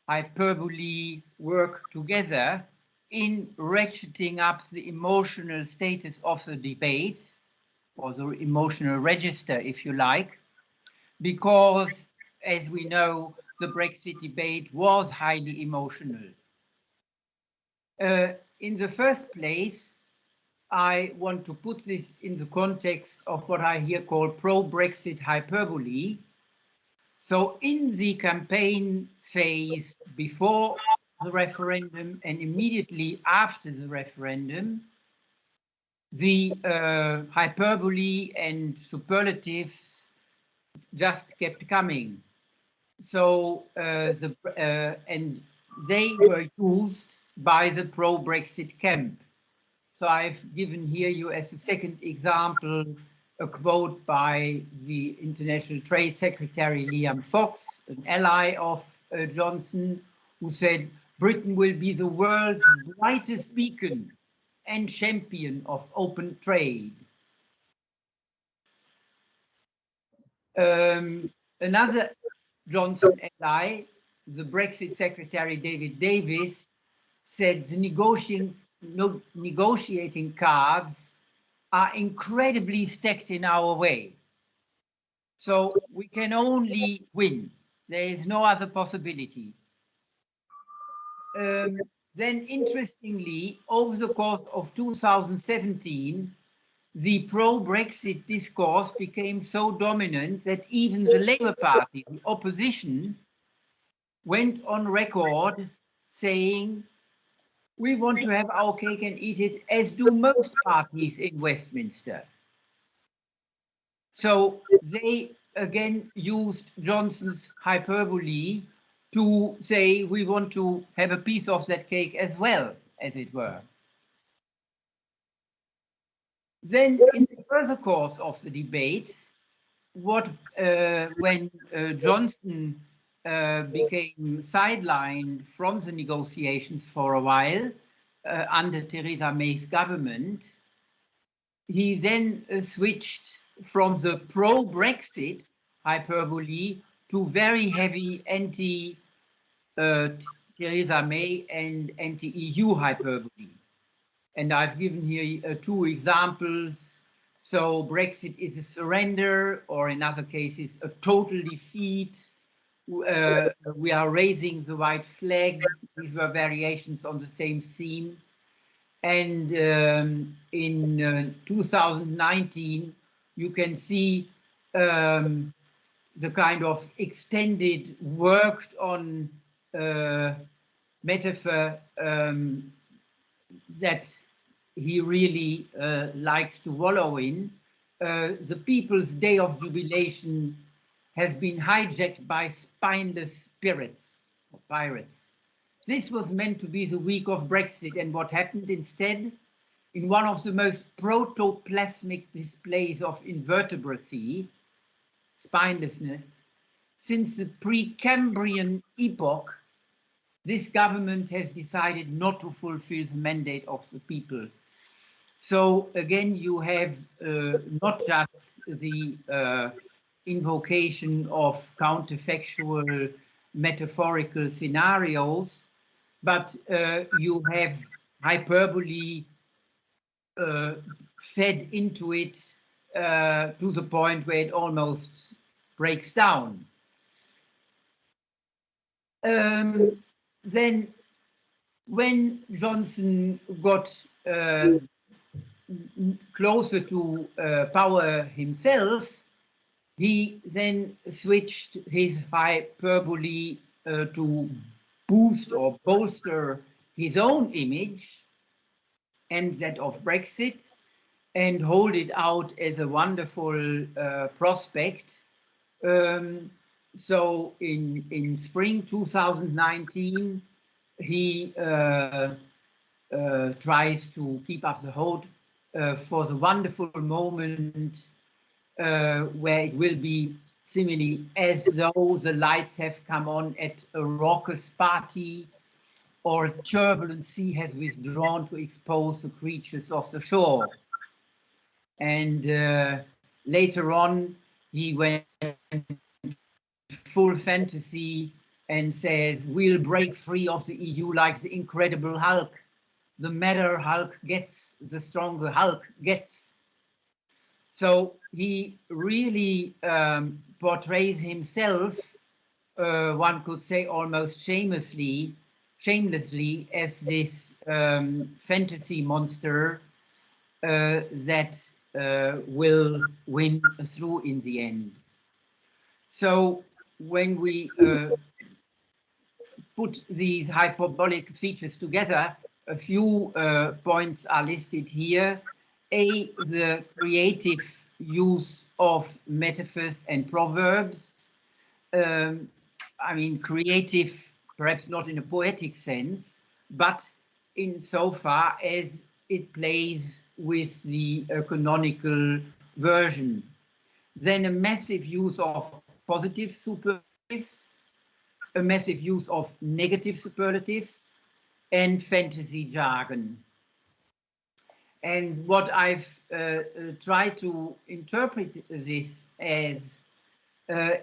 hyperbole work together in ratcheting up the emotional status of the debate, or the emotional register, if you like, because, as we know, the Brexit debate was highly emotional. In the first place, I want to put this in the context of what I here call pro-Brexit hyperbole. So in the campaign phase before the referendum and immediately after the referendum, the hyperbole and superlatives just kept coming. So and they were used by the pro-Brexit camp. So I've given here you as a second example a quote by the International Trade Secretary Liam Fox, an ally of Johnson, who said, "Britain will be the world's brightest beacon and champion of open trade." Another Johnson ally, the Brexit Secretary David Davis, said the negotiating cards are incredibly stacked in our way. So we can only win. There is no other possibility. Then interestingly, over the course of 2017, the pro-Brexit discourse became so dominant that even the Labour Party, the opposition, went on record saying, we want to have our cake and eat it, as do most parties in Westminster. So they again used Johnson's hyperbole to say we want to have a piece of that cake as well, as it were. Then in the further course of the debate, when Johnson became sidelined from the negotiations for a while under Theresa May's government, he then switched from the pro-Brexit hyperbole to very heavy anti-Theresa May and anti-EU hyperbole. And I've given here two examples. So Brexit is a surrender, or in other cases, a total defeat. We are raising the white flag. These were variations on the same theme. And in 2019, you can see the kind of extended, worked on metaphor that he really likes to wallow in. The People's Day of Jubilation has been hijacked by spineless spirits or pirates. This was meant to be the week of Brexit, and what happened instead? In one of the most protoplasmic displays of invertebracy, spinelessness, since the Precambrian epoch, this government has decided not to fulfill the mandate of the people. So again, you have not just the invocation of counterfactual metaphorical scenarios, but you have hyperbole fed into it to the point where it almost breaks down. Then when Johnson got closer to power himself, he then switched his hyperbole to boost or bolster his own image and that of Brexit, and hold it out as a wonderful prospect. So in spring 2019, he tries to keep up the hope for the wonderful moment where it will be simile as though the lights have come on at a raucous party, or a turbulent sea has withdrawn to expose the creatures of the shore. And later on, he went full fantasy and says, we'll break free of the EU like the Incredible Hulk. The madder Hulk gets, the stronger Hulk gets. So he really portrays himself, one could say almost shamelessly, as this fantasy monster that will win through in the end. So when we put these hyperbolic features together, a few points are listed here. A, the creative use of metaphors and proverbs. I mean, creative, perhaps not in a poetic sense, but insofar as it plays with the canonical version. Then a massive use of positive superlatives, a massive use of negative superlatives, and fantasy jargon. And what I've tried to interpret this as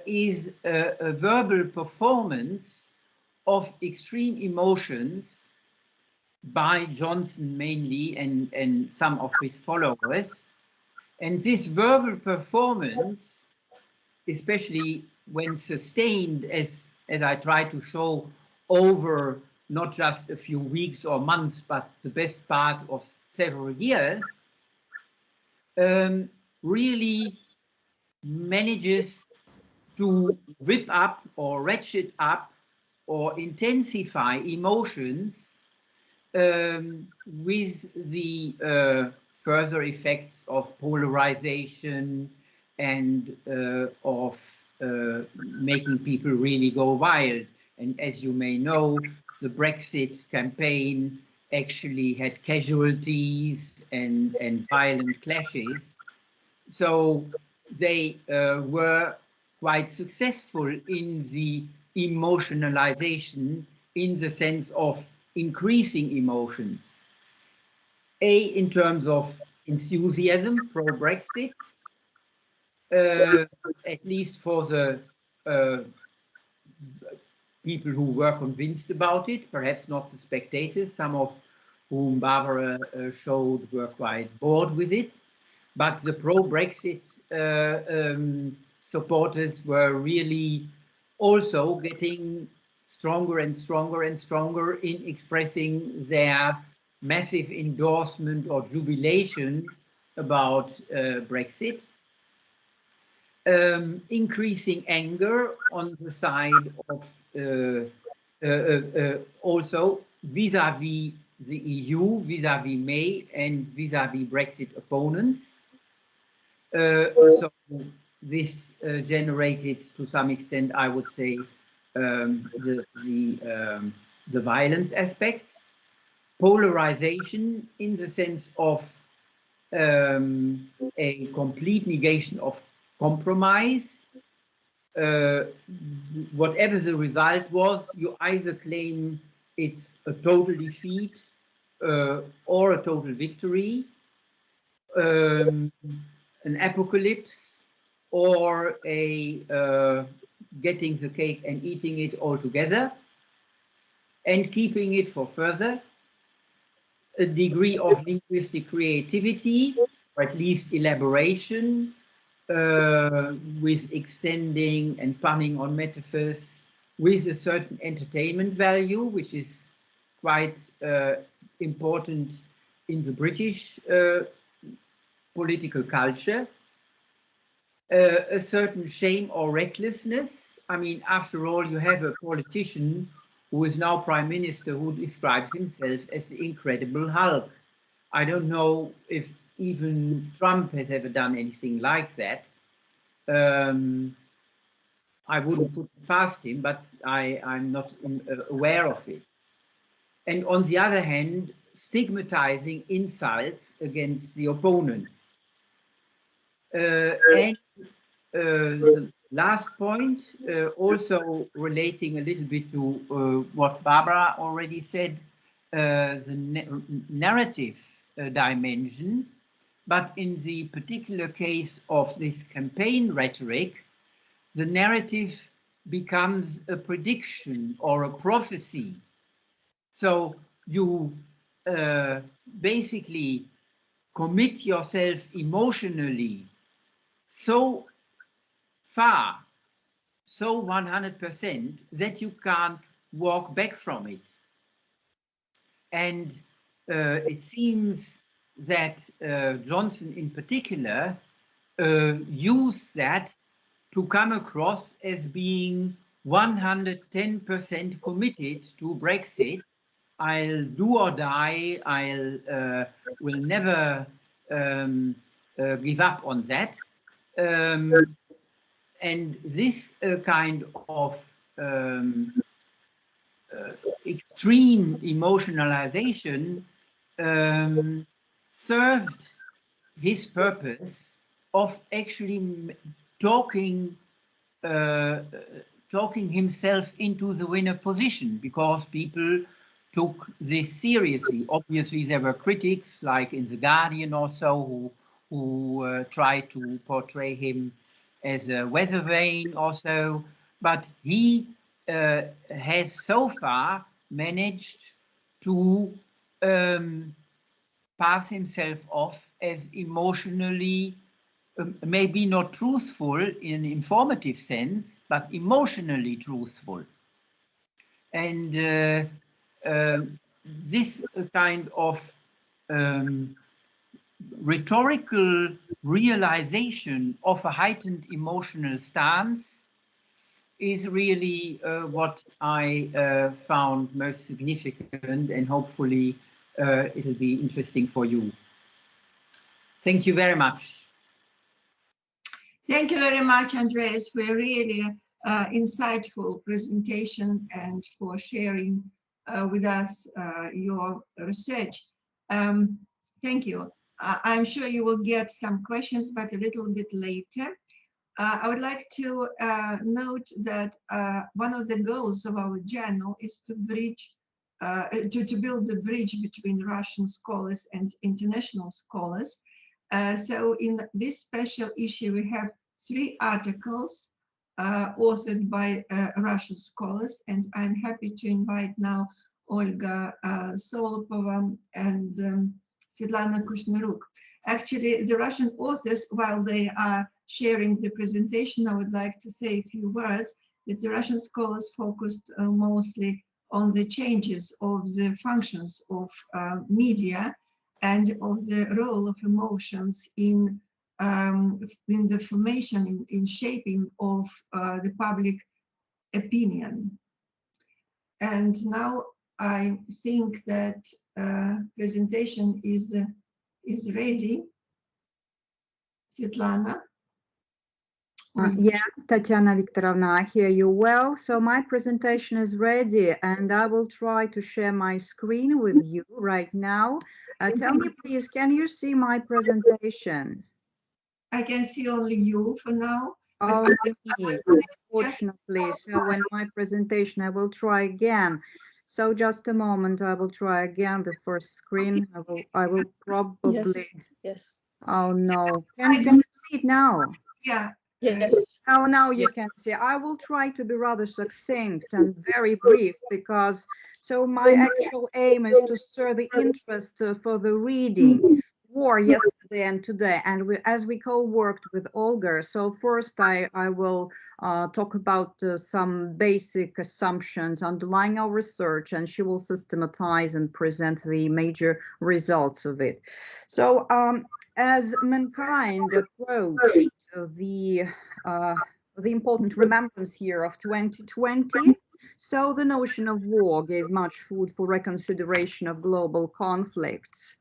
is a verbal performance of extreme emotions by Johnson mainly and some of his followers. And this verbal performance, especially when sustained, as I try to show, over not just a few weeks or months, but the best part of several years, really manages to whip up or ratchet up or intensify emotions with the further effects of polarization and of making people really go wild. And as you may know, the Brexit campaign actually had casualties and violent clashes. So they were quite successful in the emotionalization, in the sense of increasing emotions. In terms of enthusiasm pro-Brexit, at least for the people who were convinced about it, perhaps not the spectators, some of whom Barbara showed were quite bored with it, but the pro-Brexit supporters were really also getting stronger and stronger and stronger in expressing their massive endorsement or jubilation about Brexit, increasing anger on the side of also vis-à-vis the EU, vis-à-vis May, and vis-à-vis Brexit opponents. So this generated, to some extent, I would say, the violence aspects, polarization in the sense of a complete negation of compromise. Whatever the result was, you either claim it's a total defeat or a total victory, an apocalypse, or a getting the cake and eating it all together and keeping it for further, a degree of linguistic creativity, or at least elaboration, with extending and punning on metaphors, with a certain entertainment value, which is quite important in the British political culture, a certain shame or recklessness. I mean, after all, you have a politician who is now Prime Minister who describes himself as the Incredible Hulk. I don't know if even Trump has ever done anything like that. I wouldn't put it past him, but I'm not aware of it. And on the other hand, stigmatizing insults against the opponents. And the last point, also relating a little bit to what Barbara already said, the narrative dimension, but in the particular case of this campaign rhetoric, the narrative becomes a prediction or a prophecy. So you basically commit yourself emotionally so far, so 100%, that you can't walk back from it. And it seems that Johnson in particular used that to come across as being 110% committed to Brexit. I'll do or die, will never give up on that. And this kind of extreme emotionalization served his purpose of actually talking himself into the winner position, because people took this seriously. Obviously, there were critics, like in The Guardian or so, who tried to portray him as a weather vane or so, but he has so far managed to pass himself off as emotionally, maybe not truthful in an informative sense, but emotionally truthful. And this kind of rhetorical realization of a heightened emotional stance is really what I found most significant, and hopefully it'll be interesting for you. Thank you very much. Thank you very much, Andreas, for a really insightful presentation and for sharing with us your research. Thank you. I'm sure you will get some questions, but a little bit later. I would like to note that one of the goals of our journal is to bridge, to build the bridge between Russian scholars and international scholars. So in this special issue, we have 3 articles authored by Russian scholars, and I'm happy to invite now Olga Solopova and Sветлана Кушнерук. Actually, the Russian authors, while they are sharing the presentation, I would like to say a few words that the Russian scholars focused mostly on the changes of the functions of media and of the role of emotions in the formation, in shaping of the public opinion. And now I think that presentation is ready. Svetlana. Yeah, Tatiana Viktorovna, I hear you well. So my presentation is ready and I will try to share my screen with you right now. Tell me, please, can you see my presentation? I can see only you for now. Oh, me, unfortunately. So when my presentation, I will try again. So just a moment, I will try again the first screen. I will probably. Yes. Oh no! Can you see it now? Yeah. Yes. Oh, now you can see. I will try to be rather succinct and very brief because so my actual aim is to stir the interest for the reading war yesterday and today, and as we co-worked with Olga. So first I will talk about some basic assumptions underlying our research, and she will systematize and present the major results of it. So as mankind approached the important remembrance year of 2020, so the notion of war gave much food for reconsideration of global conflicts.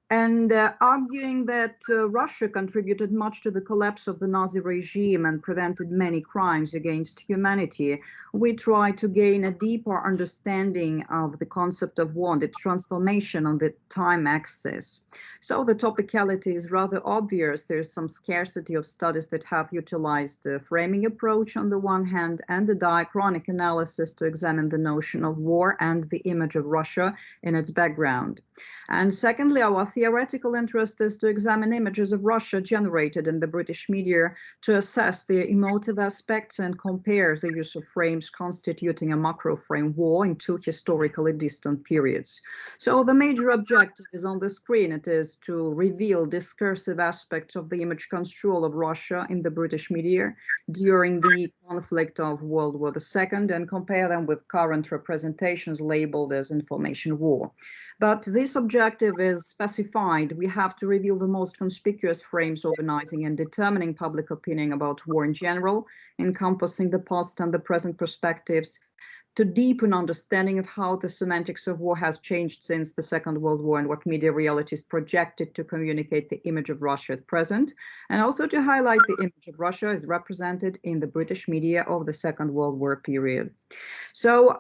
And arguing that Russia contributed much to the collapse of the Nazi regime and prevented many crimes against humanity, we try to gain a deeper understanding of the concept of war and its transformation on the time axis. So the topicality is rather obvious. There's some scarcity of studies that have utilized the framing approach on the one hand and a diachronic analysis to examine the notion of war and the image of Russia in its background. And secondly, our theoretical interest is to examine images of Russia generated in the British media to assess their emotive aspects and compare the use of frames constituting a macro frame war in two historically distant periods. So the major objective is on the screen. It is to reveal discursive aspects of the image construal of Russia in the British media during the conflict of World War II and compare them with current representations labeled as information war. But this objective is specified. We have to reveal the most conspicuous frames organizing and determining public opinion about war in general, encompassing the past and the present perspectives, to deepen understanding of how the semantics of war has changed since the Second World War and what media realities projected to communicate the image of Russia at present, and also to highlight the image of Russia as represented in the British media of the Second World War period. So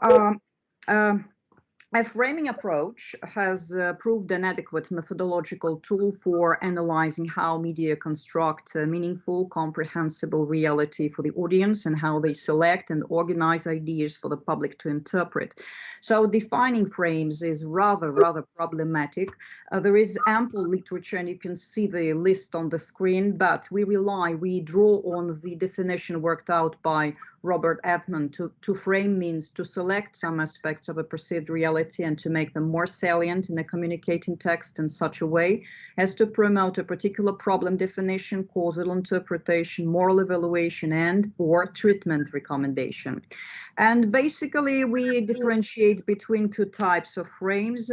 a framing approach has proved an adequate methodological tool for analyzing how media construct a meaningful, comprehensible reality for the audience and how they select and organize ideas for the public to interpret. So defining frames is rather problematic. There is ample literature, and you can see the list on the screen, but we draw on the definition worked out by Robert Edmond. To frame means to select some aspects of a perceived reality and to make them more salient in a communicating text in such a way as to promote a particular problem definition, causal interpretation, moral evaluation, and or treatment recommendation. And basically, we differentiate between two types of frames.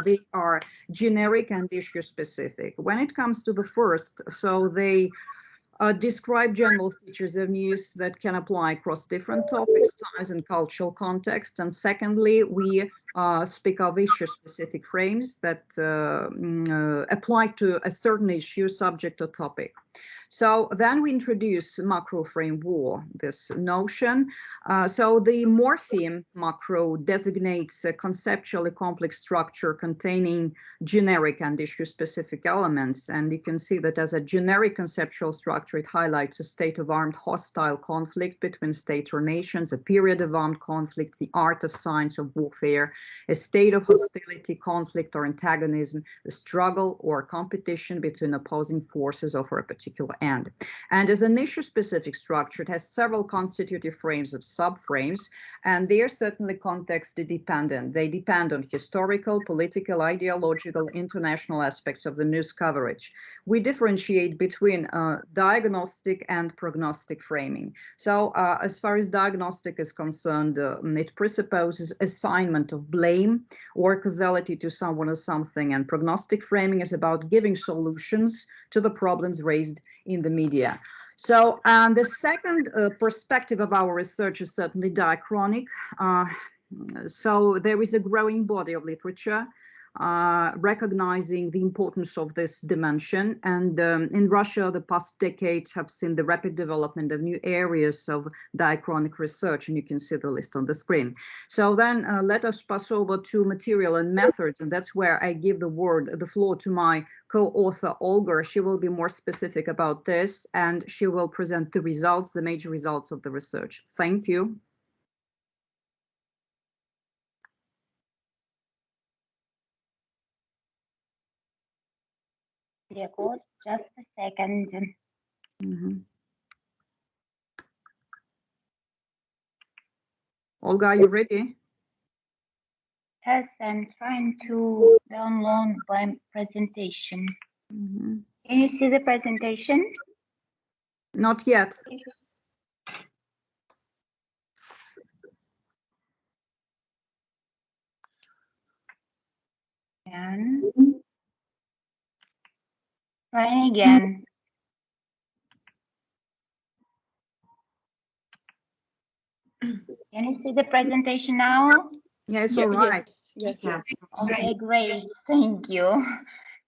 They are generic and issue specific. When it comes to the first, so they describe general features of news that can apply across different topics, times, and cultural contexts. And secondly, we speak of issue-specific frames that apply to a certain issue, subject, or topic. So then we introduce macro frame war, this notion. So the morpheme macro designates a conceptually complex structure containing generic and issue-specific elements. And you can see that as a generic conceptual structure, it highlights a state of armed hostile conflict between states or nations, a period of armed conflict, the art of science of warfare, a state of hostility, conflict, or antagonism, a struggle or competition between opposing forces over a particular end. And as an issue-specific structure, it has several constitutive frames of subframes, and they are certainly context-dependent. They depend on historical, political, ideological, international aspects of the news coverage. We differentiate between diagnostic and prognostic framing. So as far as diagnostic is concerned, it presupposes assignment of blame or causality to someone or something, and prognostic framing is about giving solutions to the problems raised in the media. So the second perspective of our research is certainly diachronic. So there is a growing body of literature recognizing the importance of this dimension. And in Russia, the past decades have seen the rapid development of new areas of diachronic research, and you can see the list on the screen. So then let us pass over to material and methods, and that's where I give the floor to my co-author, Olga. She will be more specific about this, and she will present the results, the major results of the research. Thank you. Just a second. Olga, are you ready? Yes, I'm trying to download my presentation. Can you see the presentation? Not yet. And trying again. Can you see the presentation now? Yes, all right. Yes. Okay, great. Thank you.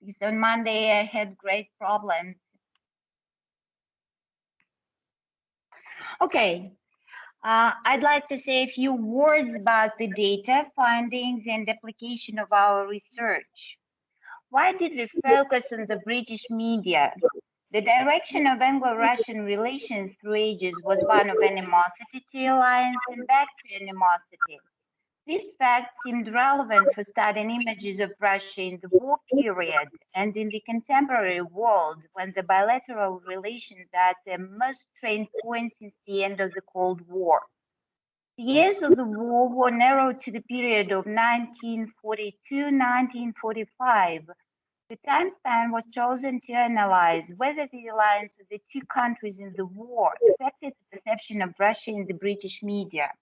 Because on Monday I had great problems. Okay. I'd like to say a few words about the data, findings, and application of our research. Why did we focus on the British media? The direction of Anglo-Russian relations through ages was one of animosity to alliance and back to animosity. This fact seemed relevant for studying images of Russia in the war period and in the contemporary world when the bilateral relations are at their most strained point since the end of the Cold War. The years of the war were narrowed to the period of 1942-1945. The time span was chosen to analyze whether the alliance of the two countries in the war affected the perception of Russia in the British media.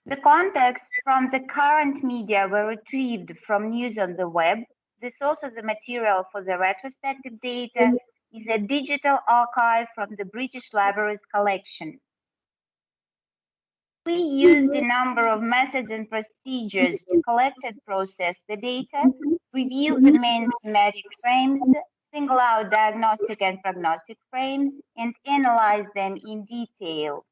The context from the current media were retrieved from news on the web. The source of the material for the retrospective data is a digital archive from the British Library's collection. We used a number of methods and procedures to collect and process the data, reveal the main thematic frames, single out diagnostic and prognostic frames, and analyze them in detail.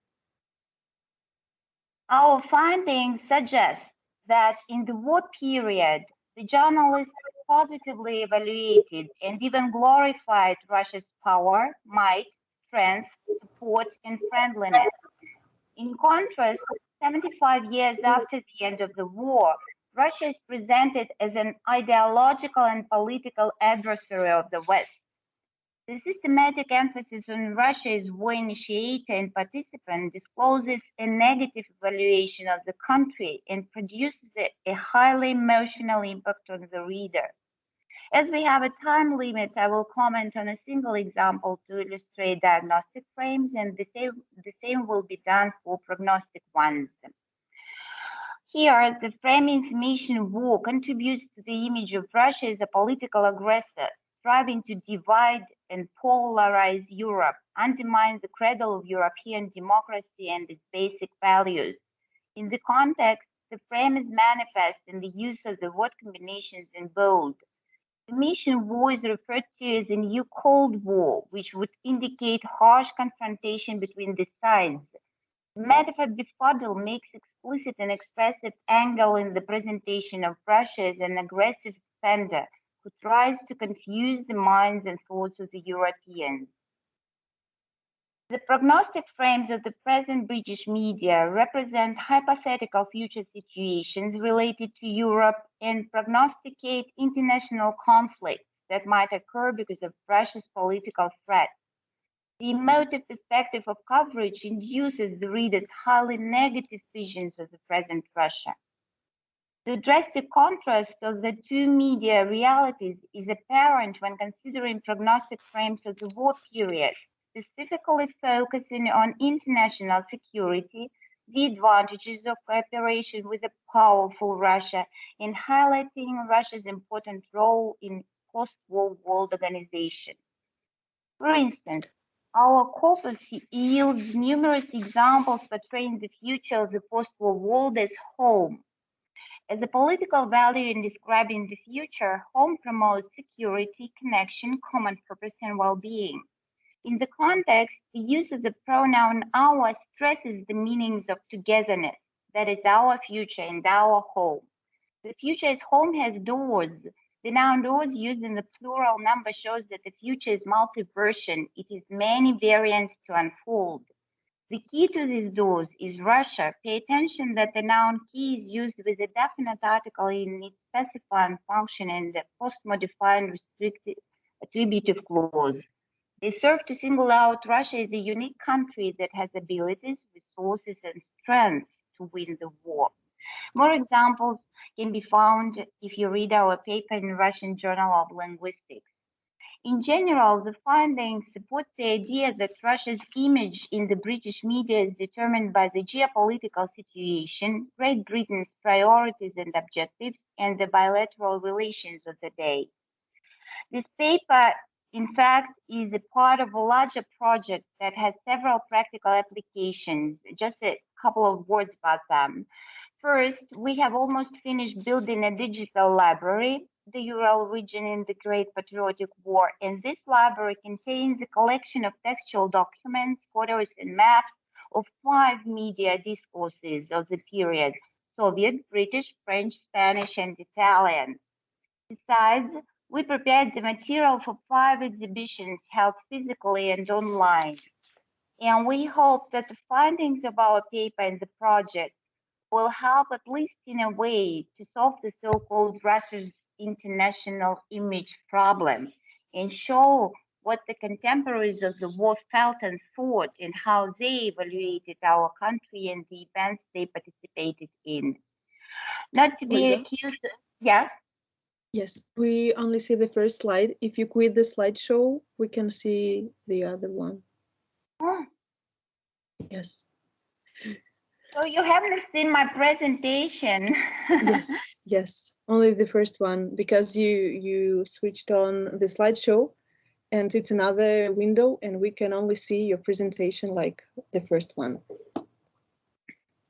Our findings suggest that in the war period, the journalists positively evaluated and even glorified Russia's power, might, strength, support, and friendliness. In contrast, 75 years after the end of the war, Russia is presented as an ideological and political adversary of the West. The systematic emphasis on Russia as war initiator and participant discloses a negative evaluation of the country and produces a highly emotional impact on the reader. As we have a time limit, I will comment on a single example to illustrate diagnostic frames, and the same will be done for prognostic ones. Here, the frame information war contributes to the image of Russia as a political aggressor, striving to divide and polarize Europe, undermine the cradle of European democracy and its basic values. In the context, the frame is manifest in the use of the word combinations in bold. The mission war is referred to as a new Cold War, which would indicate harsh confrontation between the sides. The metaphor befuddle makes explicit an expressive angle in the presentation of Russia as an aggressive offender who tries to confuse the minds and thoughts of the Europeans. The prognostic frames of the present British media represent hypothetical future situations related to Europe and prognosticate international conflict, that might occur because of Russia's political threat. The emotive perspective of coverage induces the reader's highly negative visions of the present Russia. The drastic contrast of the two media realities is apparent when considering prognostic frames of the war period, specifically focusing on international security, the advantages of cooperation with a powerful Russia, and highlighting Russia's important role in post-war world organization. For instance, our corpus yields numerous examples portraying the future of the post-war world as home. As a political value in describing the future, home promotes security, connection, common purpose, and well-being. In the context, the use of the pronoun our stresses the meanings of togetherness, that is our future and our home. The future as home has doors. The noun doors used in the plural number shows that the future is multi-version. It is many variants to unfold. The key to these doors is Russia. Pay attention that the noun key is used with a definite article in its specifying function and the post-modifying restricted attributive clause. They serve to single out Russia as a unique country that has abilities, resources, and strengths to win the war. More examples can be found if you read our paper in Russian Journal of Linguistics. In general, the findings support the idea that Russia's image in the British media is determined by the geopolitical situation, Great Britain's priorities and objectives, and the bilateral relations of the day. This paper, in fact, is a part of a larger project that has several practical applications. Just a couple of words about them. First, we have almost finished building a digital library, the Ural region in the Great Patriotic War, and this library contains a collection of textual documents, photos, and maps of 5 media discourses of the period: Soviet, British, French, Spanish, and Italian. Besides, we prepared the material for 5 exhibitions held physically and online. And we hope that the findings of our paper and the project will help, at least in a way, to solve the so-called Russia's international image problem and show what the contemporaries of the war felt and thought and how they evaluated our country and the events they participated in. Not to be accused, yeah? Yes, we only see the first slide. If you quit the slideshow, we can see the other one. Oh. Yes. So you haven't seen my presentation. Yes, yes, only the first one, because you switched on the slideshow and it's another window and we can only see your presentation like the first one.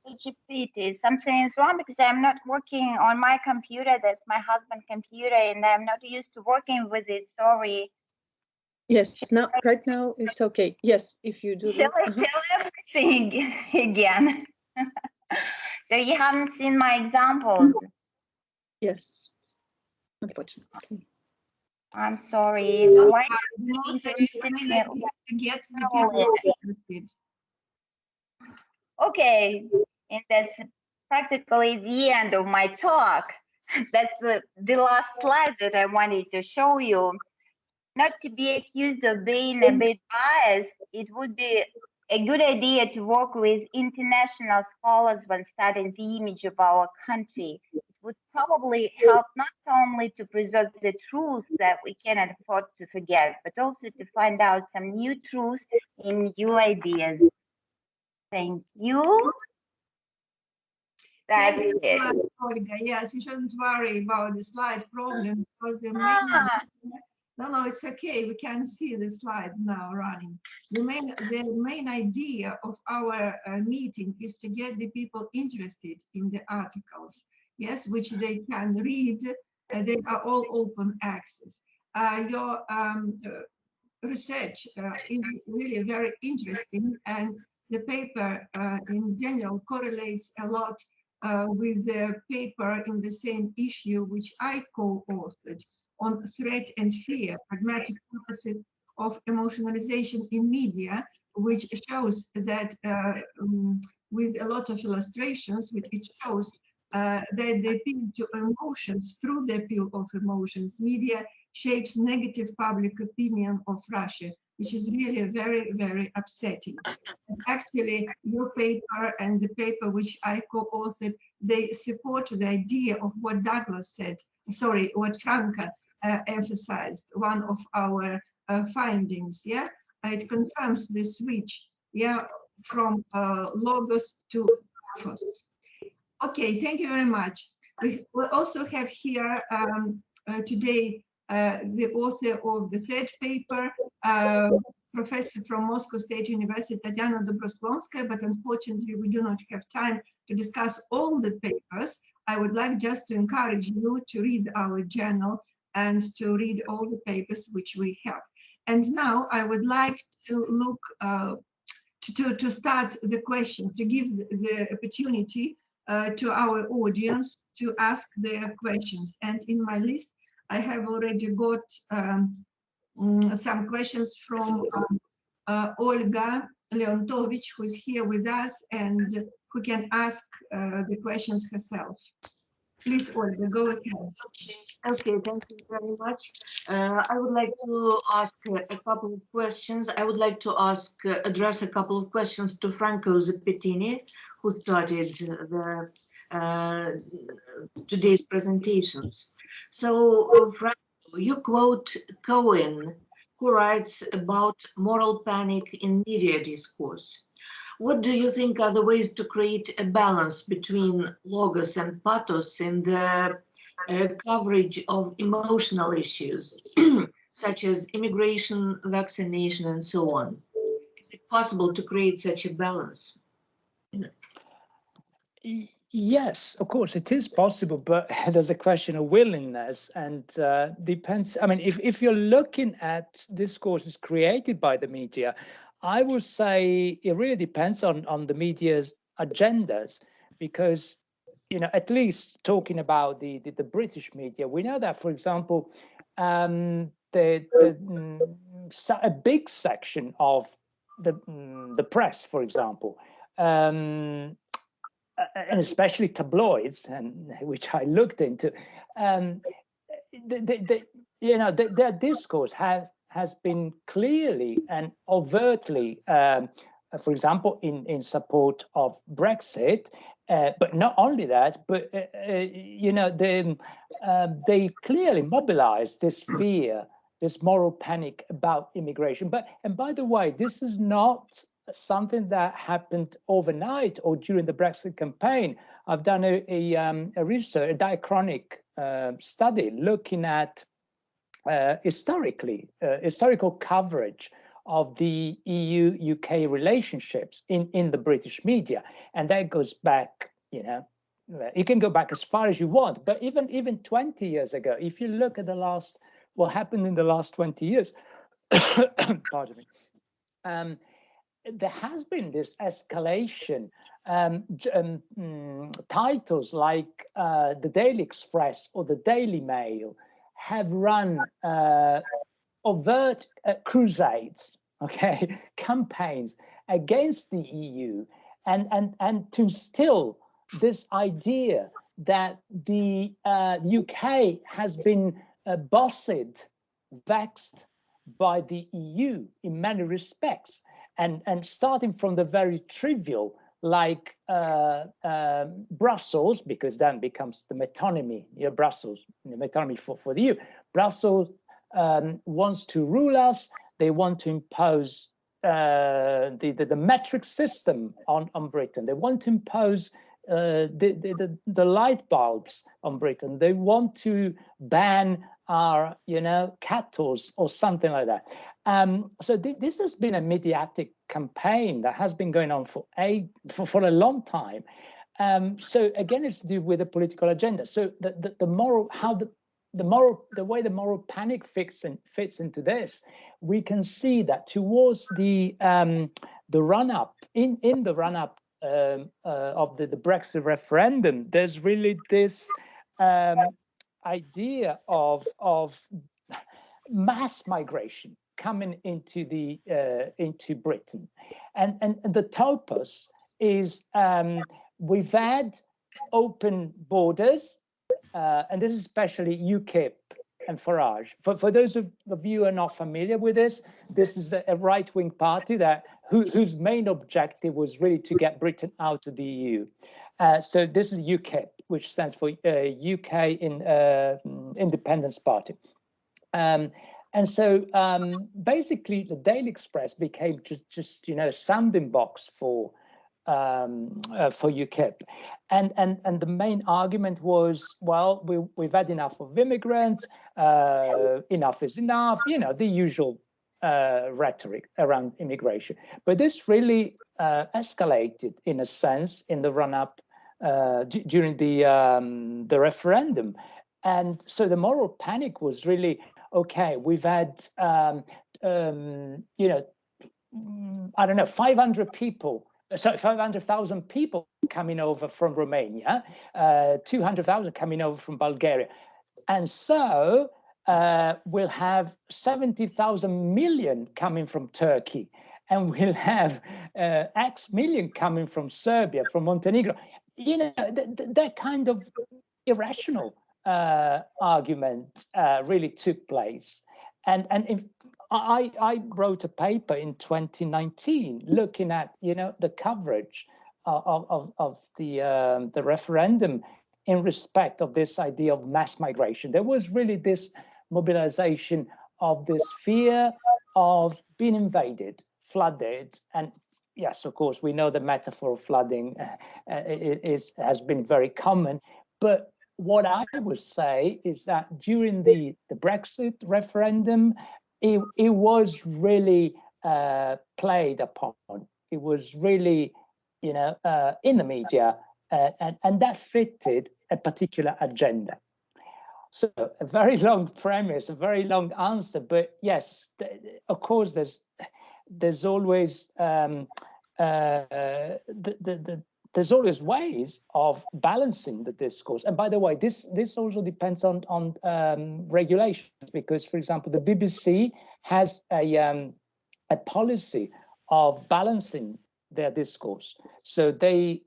Something is wrong because I'm not working on my computer. That's my husband's computer and I'm not used to working with it. Sorry. Yes, now right now it's okay. Yes, if you do that. Tell everything again. So you haven't seen my examples? Yes, unfortunately. I'm sorry. Why okay, and that's practically the end of my talk. That's the last slide that I wanted to show you. Not to be accused of being a bit biased, it would be a good idea to work with international scholars when studying the image of our country. It would probably help not only to preserve the truths that we cannot afford to forget, but also to find out some new truths and new ideas. Thank you. That's it. Olga. Yes, you shouldn't worry about the slide problem because the main no, it's okay. We can see the slides now running. The main idea of our meeting is to get the people interested in the articles, yes, which they can read. They are all open access. Your research is really very interesting, and the paper in general correlates a lot with the paper in the same issue which I co-authored on threat and fear, pragmatic purposes of emotionalization in media, which shows that with a lot of illustrations, which it shows that the appeal to emotions, through the appeal of emotions, media shapes negative public opinion of Russia, which is really very, very upsetting. And actually, your paper and the paper which I co-authored, they support the idea of what Douglas said, sorry, what Franco emphasized, one of our findings, yeah? It confirms the switch, yeah, from logos to pathos. Okay, thank you very much. We also have here today the author of the third paper, professor from Moscow State University, Tatiana Dobrosklonskaya, but unfortunately we do not have time to discuss all the papers. I would like just to encourage you to read our journal and to read all the papers which we have. And now I would like to look to start the question, to give the opportunity to our audience to ask their questions. And in my list, I have already got some questions from Olga Leontovich, who is here with us and who can ask the questions herself. Please, Olga, go ahead. Okay, thank you very much. I would like to ask a couple of questions. I would like to address a couple of questions to Franco Zappettini, who started today's presentations. So, Franco, you quote Cohen, who writes about moral panic in media discourse. What do you think are the ways to create a balance between logos and pathos in the coverage of emotional issues, such as immigration, vaccination, and so on? Is it possible to create such a balance? Yes, of course, it is possible, but there's a question of willingness and depends. I mean, if you're looking at discourses created by the media, I would say it really depends on the media's agendas, because, you know, at least talking about the British media, we know that, for example, a big section of the press, for example, and especially tabloids, and which I looked into, their discourse has been clearly and overtly, for example, in support of Brexit. But not only that, but they clearly mobilized this fear, this moral panic about immigration. And by the way, this is not something that happened overnight or during the Brexit campaign. I've done a research, a diachronic study looking at historical coverage of the EU-UK relationships in the British media, and that goes back, you can go back as far as you want, but even 20 years ago, if you look at what happened in the last 20 years, pardon me, there has been this escalation. Titles like the Daily Express or the Daily Mail have run overt crusades, campaigns against the EU, and to instill this idea that the UK has been bossed, vexed by the EU in many respects, and starting from the very trivial, like Brussels, because then becomes the metonymy, Brussels, the metonymy for the EU. Brussels wants to rule us. They want to impose the metric system on Britain. They want to impose the light bulbs on Britain. They want to ban our, kettles or something like that. So this has been a mediatic campaign that has been going on for a long time. So again, it's to do with the political agenda. So the way the moral panic fits into this, we can see that towards the run-up in the run-up of the Brexit referendum, there's really this idea of mass migration coming into Britain, and the topos is we've had open borders, and this is especially UKIP and Farage. For those of you who are not familiar with this is a right-wing party whose main objective was really to get Britain out of the EU. So this is UKIP, which stands for UK Independence Party. And so basically the Daily Express became just a sounding box for UKIP, and the main argument was, well, we've had enough of immigrants, enough is enough, the usual rhetoric around immigration. But this really escalated in a sense in the run-up during the referendum, and so the moral panic was really, okay, we've had I don't know, 500,000 people coming over from Romania, 200,000 coming over from Bulgaria. And so we'll have 70,000 million coming from Turkey, and we'll have X million coming from Serbia, from Montenegro. That kind of irrational argument really took place. And if I wrote a paper in 2019 looking at the coverage of the referendum in respect of this idea of mass migration. There was really this mobilization of this fear of being invaded, flooded, and yes, of course, we know the metaphor of flooding has been very common, but what I would say is that during the Brexit referendum, it was really played upon. It was really, in the media, and that fitted a particular agenda. So a very long premise, a very long answer, but yes, of course, there's always there's always ways of balancing the discourse. And by the way, this also depends on regulations, because, for example, the BBC has a policy of balancing their discourse. So the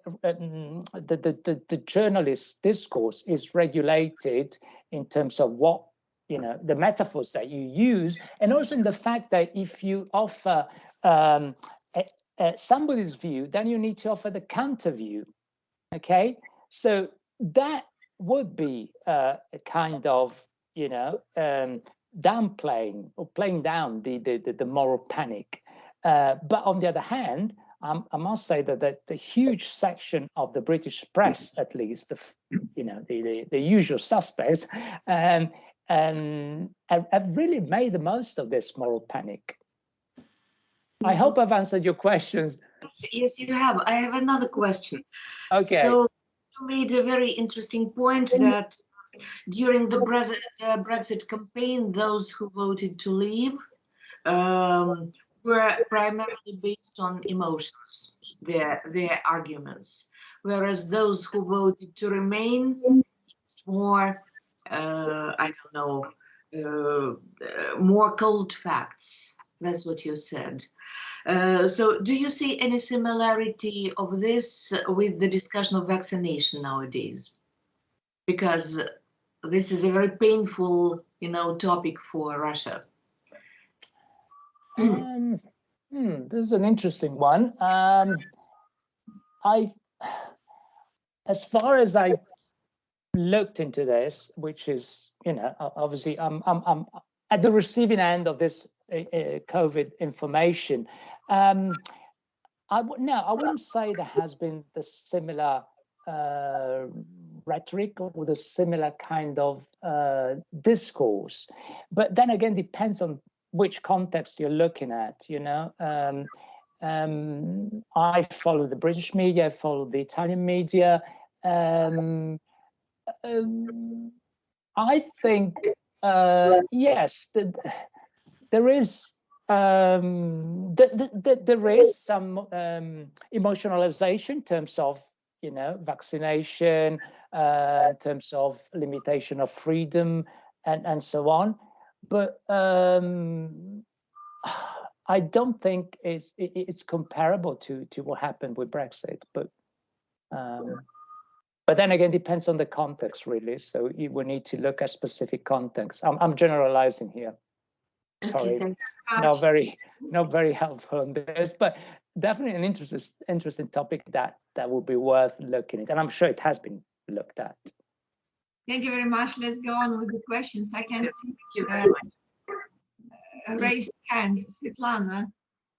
journalist discourse is regulated in terms of what, the metaphors that you use, and also in the fact that if you offer somebody's view, then you need to offer the counter view. Okay, so that would be a kind of downplaying or playing down the moral panic. But on the other hand, I must say that the huge section of the British press, at least, the usual suspects, have really made the most of this moral panic. I hope I've answered your questions. Yes, you have. I have another question. Okay. So you made a very interesting point that during the Brexit campaign, those who voted to leave were primarily based on emotions, their arguments, whereas those who voted to remain more, I don't know, more cold facts. That's what you said. So do you see any similarity of this with the discussion of vaccination nowadays? Because this is a very painful, topic for Russia. This is an interesting one. As far as I looked into this, which is, obviously I'm at the receiving end of this COVID information. I wouldn't say there has been the similar rhetoric or the similar kind of discourse, but then again, depends on which context you're looking at. I follow the British media, I follow the Italian media. I think yes, there is some emotionalization in terms of vaccination, in terms of limitation of freedom, and so on. But I don't think it's comparable to what happened with Brexit. But But then again, depends on the context, really. So we need to look at specific context. I'm generalizing here. Sorry, Okay, not very helpful on this, but definitely an interesting topic that would be worth looking at, and I'm sure it has been looked at. Thank you very much. Let's go on with the questions. I can see raised hands. Svetlana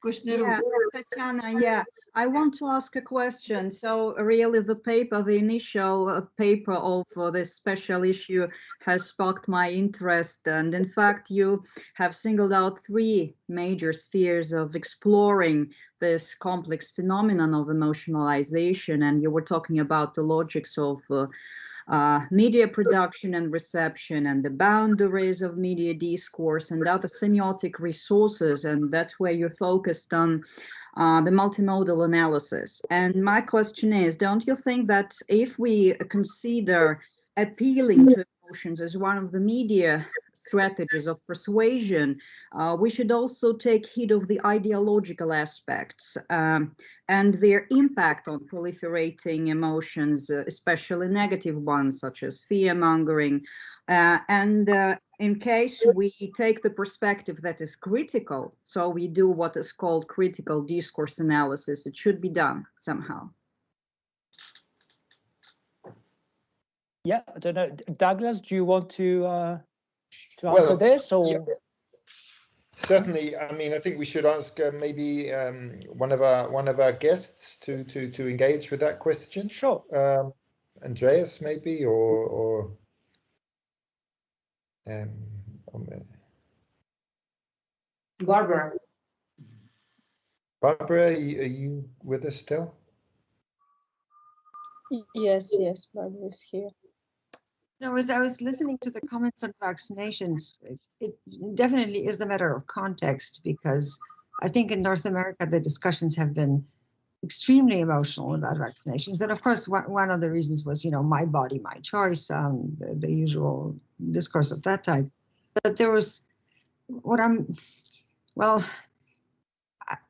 Kушнерук. Yeah, Tatiana, yeah. I want to ask a question. So really the initial paper of this special issue has sparked my interest. And in fact, you have singled out 3 major spheres of exploring this complex phenomenon of emotionalization. And you were talking about the logics of media production and reception and the boundaries of media discourse and other semiotic resources. And that's where you're focused on the multimodal analysis. And my question is, don't you think that if we consider appealing to emotions as one of the media strategies of persuasion, we should also take heed of the ideological aspects and their impact on proliferating emotions, especially negative ones such as fear-mongering. In case we take the perspective that is critical, so we do what is called critical discourse analysis, it should be done somehow. Yeah, I don't know, Douglas, do you want to answer this? Or? Yeah. Certainly, I mean, I think we should ask maybe one of our guests to engage with that question. Sure. Andreas, maybe, or Barbara. Barbara, are you with us still? Yes, Barbara is here. No, as I was listening to the comments on vaccinations, it definitely is the matter of context, because I think in North America, the discussions have been extremely emotional about vaccinations. And of course, one of the reasons was, my body, my choice, the usual discourse of that type. But there was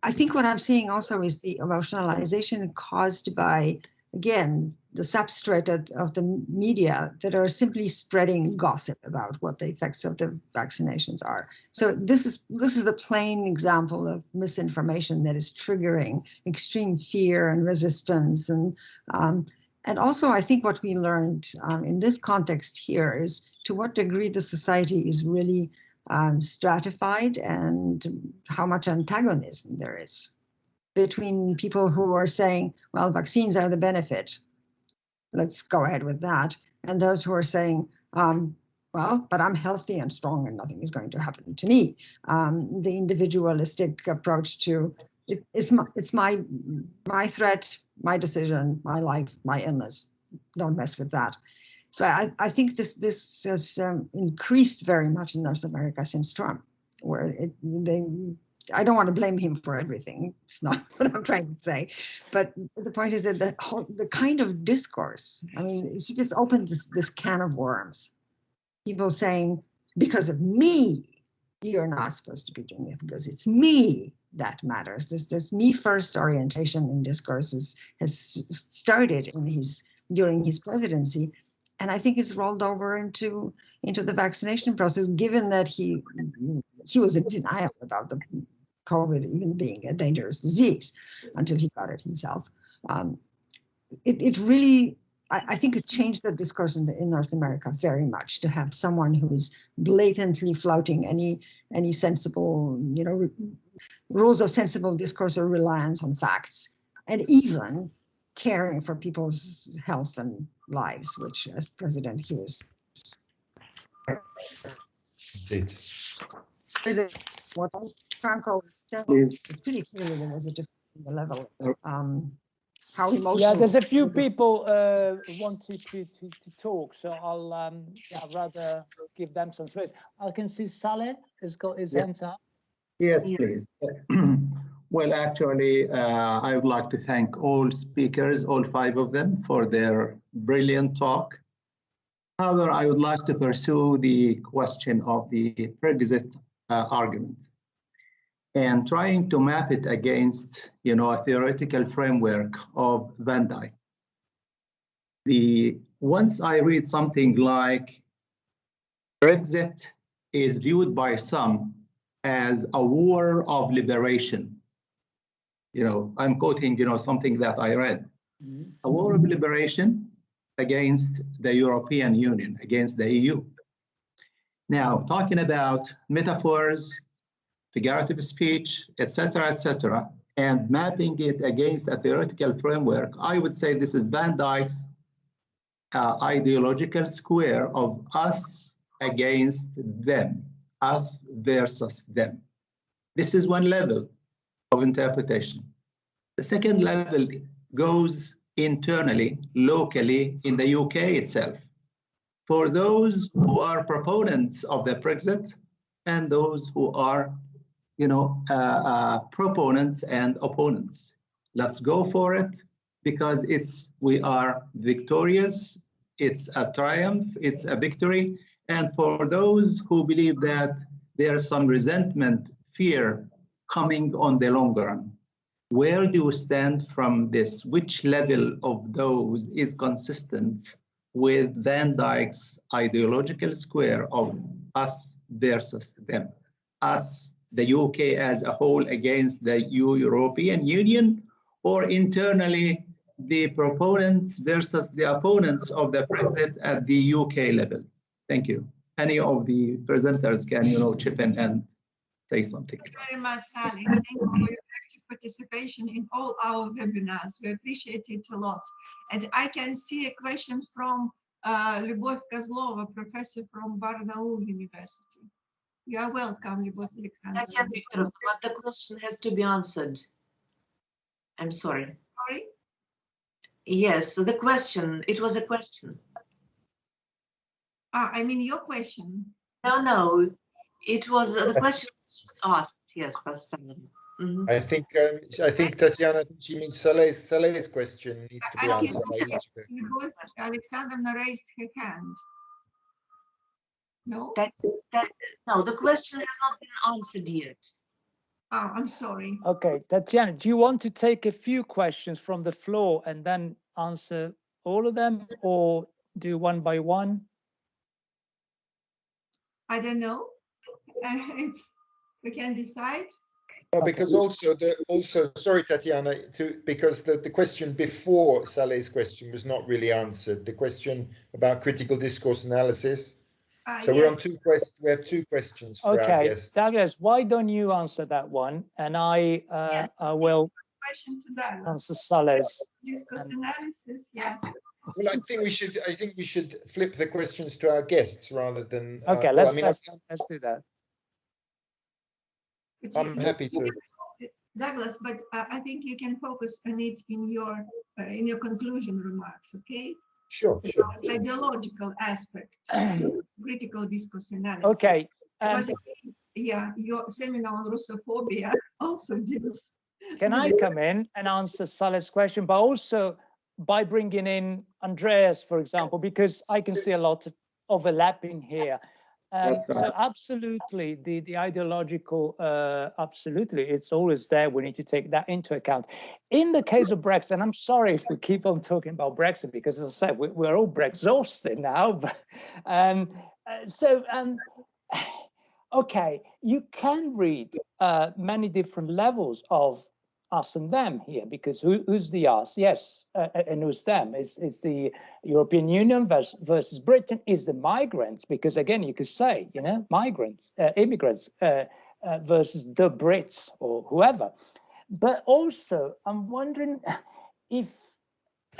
I think what I'm seeing also is the emotionalization caused by, again, the substrate of the media that are simply spreading gossip about what the effects of the vaccinations are. So this is a plain example of misinformation that is triggering extreme fear and resistance. And also, I think what we learned in this context here is to what degree the society is really stratified and how much antagonism there is between people who are saying, well, vaccines are the benefit, let's go ahead with that, and those who are saying, well, but I'm healthy and strong and nothing is going to happen to me. The individualistic approach to it's my threat, my decision, my life, my illness. Don't mess with that. So I think this has increased very much in North America since Trump, where I don't want to blame him for everything. It's not what I'm trying to say. But the point is that the kind of discourse, I mean, he just opened this can of worms. People saying, because of me, you're not supposed to be doing it, because it's me that matters. This me first orientation in discourse has started during his presidency. And I think it's rolled over into the vaccination process, given that he was in denial about the COVID even being a dangerous disease until he got it himself. It really, I think it changed the discourse in North America very much to have someone who is blatantly flouting any sensible, rules of sensible discourse or reliance on facts, and even caring for people's health and lives, which as President Hughes did. What Franco said, it's pretty clear there was a difference in the level. How emotional. Yeah, there's a few people wanting to talk, so I'll rather give them some space. I can see Saleh has got his hands up. Yes, please. Well, actually, I would like to thank all speakers, all 5 of them, for their brilliant talk. However, I would like to pursue the question of the Brexit argument and trying to map it against, a theoretical framework of Van Dyke. Once I read something like Brexit is viewed by some as a war of liberation. I'm quoting, something that I read. A war of liberation against the European Union, against the EU. Now, talking about metaphors, figurative speech, etc., and mapping it against a theoretical framework, I would say this is Van Dyck's ideological square of us against them, us versus them. This is one level of interpretation. The second level goes internally, locally in the UK itself, for those who are proponents of the Brexit and those who are, proponents and opponents. Let's go for it because we are victorious. It's a triumph. It's a victory. And for those who believe that there's some resentment, fear coming on the long run, where do you stand from this? Which level of those is consistent with Van Dyck's ideological square of us versus them? Us, the UK as a whole against the European Union, or internally the proponents versus the opponents of the Brexit at the UK level? Thank you. Any of the presenters can, chip in and say something. Thank you very much, Sally. Thank you for your active participation in all our webinars. We appreciate it a lot. And I can see a question from Lyubov Kozlova, professor from Barnaul University. You are welcome, Lyubov Alexandrovna. But the question has to be answered. I'm sorry. Sorry? Yes, the question, it was a question. I mean your question. No, it was the question was asked. Yes, Pastor. I think Tatiana, she means Saleh's question needs to be answered by each of them. Alexandrovna raised her hand. No? No, the question has not been answered yet. Oh, I'm sorry. Okay, Tatiana, do you want to take a few questions from the floor and then answer all of them, or do one by one? I don't know. We can decide. No, because also, sorry, Tatiana, because the question before Saleh's question was not really answered. The question about critical discourse analysis. So yes. We're on we have two questions for our guests. Douglas, why don't you answer that one, and I will answer Saleh's. Discourse analysis, yes. Well, I think we should flip the questions to our guests rather than. Okay, let's do that. I'm happy to. Douglas, but I think you can focus on it in your conclusion remarks, okay? Sure. Ideological aspect, critical discourse analysis. Okay. Because your seminar on Russophobia also deals. Can I come in and answer Saleh's question, but also by bringing in Andreas, for example, because I can see a lot of overlapping here. So absolutely, the ideological, absolutely, it's always there. We need to take that into account. In the case of Brexit, and I'm sorry if we keep on talking about Brexit, because as I said, we're all Brexhausted now. Okay, you can read many different levels of us and them here, because who's the us? Yes, and who's them? Is the European Union versus Britain? Is the migrants? Because again, you could say, migrants, immigrants versus the Brits or whoever. But also, I'm wondering if,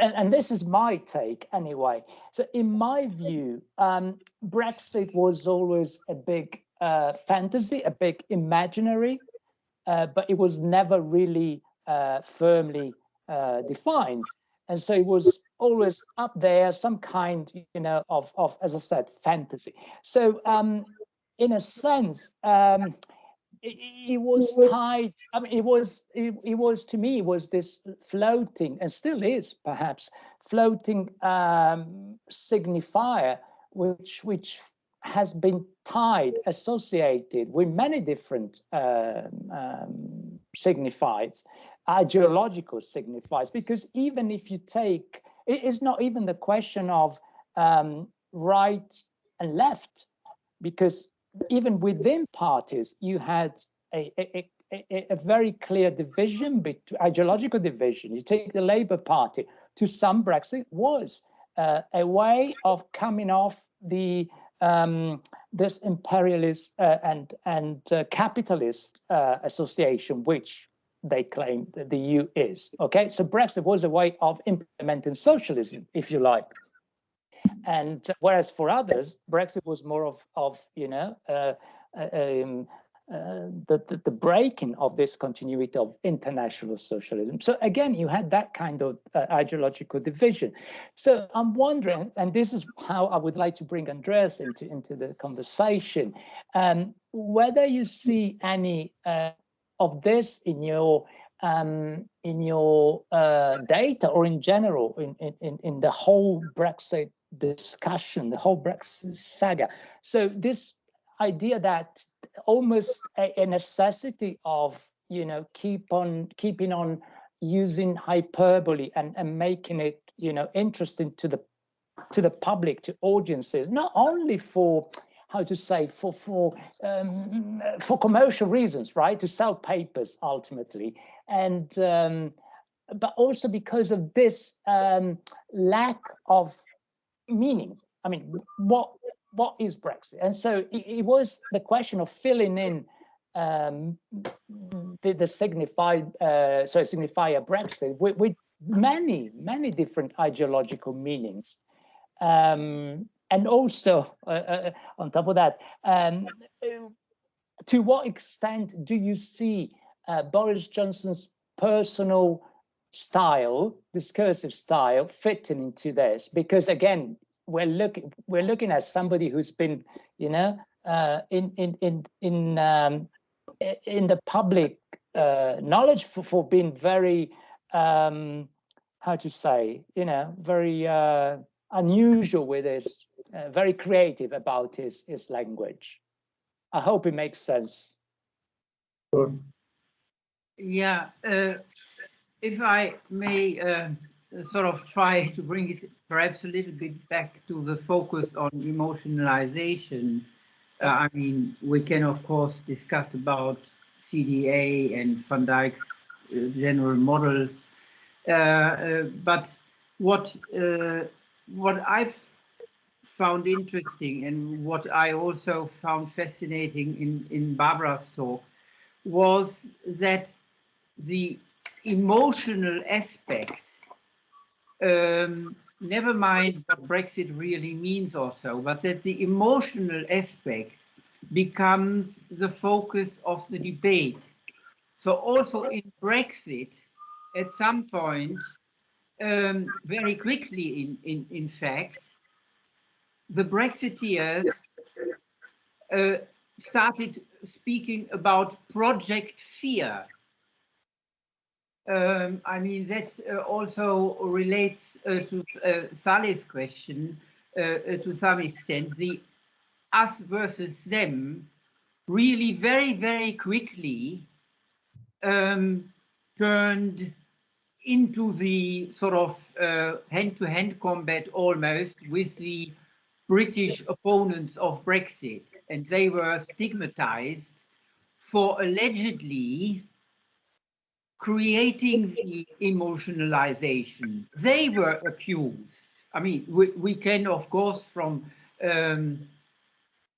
and this is my take anyway. So in my view, Brexit was always a big fantasy, a big imaginary. But it was never really firmly defined. And so it was always up there, some kind, of, as I said, fantasy. So in a sense, it was tied. I mean, it was to me, it was this floating, and still is perhaps, floating signifier, which has been tied, associated with many different signifiers, ideological signifiers, because even if you take It is not even the question of right and left, because even within parties, you had a very clear division, ideological division. You take the Labour Party, to some Brexit was a way of coming off the this imperialist and capitalist association, which they claim that the EU is. Okay, so Brexit was a way of implementing socialism, if you like. And whereas for others, Brexit was more of you know, the breaking of this continuity of international socialism. So again, you had that kind of ideological division. So I'm wondering, and this is how I would like to bring Andreas into the conversation, whether you see any of this in your data, or in general in the whole Brexit discussion, the whole Brexit saga. So this idea that almost a necessity of, you know, keeping on using hyperbole and making it, you know, interesting to the public, to audiences, not only for, how to say, for commercial reasons, right, to sell papers ultimately, and but also because of this lack of meaning. I mean, what is Brexit? And so it was the question of filling in the signifier Brexit with many different ideological meanings. And also, on top of that, to what extent do you see Boris Johnson's personal style, discursive style, fitting into this? Because again, we're looking at somebody who's been, you know, in the public knowledge for being very, how to say, you know, very unusual with his, very creative about his language. I hope it makes sense. Sure. Yeah, if I may sort of try to bring it perhaps a little bit back to the focus on emotionalization. I mean, we can of course discuss about CDA and Van Dijk's general models, but what I've found interesting, and what I also found fascinating in Barbara's talk, was that the emotional aspect, never mind what Brexit really means also, but that the emotional aspect becomes the focus of the debate. So also in Brexit, at some point, very quickly in fact, the Brexiteers started speaking about Project Fear. I mean, that also relates to Saleh's question to some extent. The us versus them really very quickly turned into the sort of hand-to-hand combat almost with the British opponents of Brexit, and they were stigmatized for allegedly creating the emotionalization. They were accused. I mean, we can of course from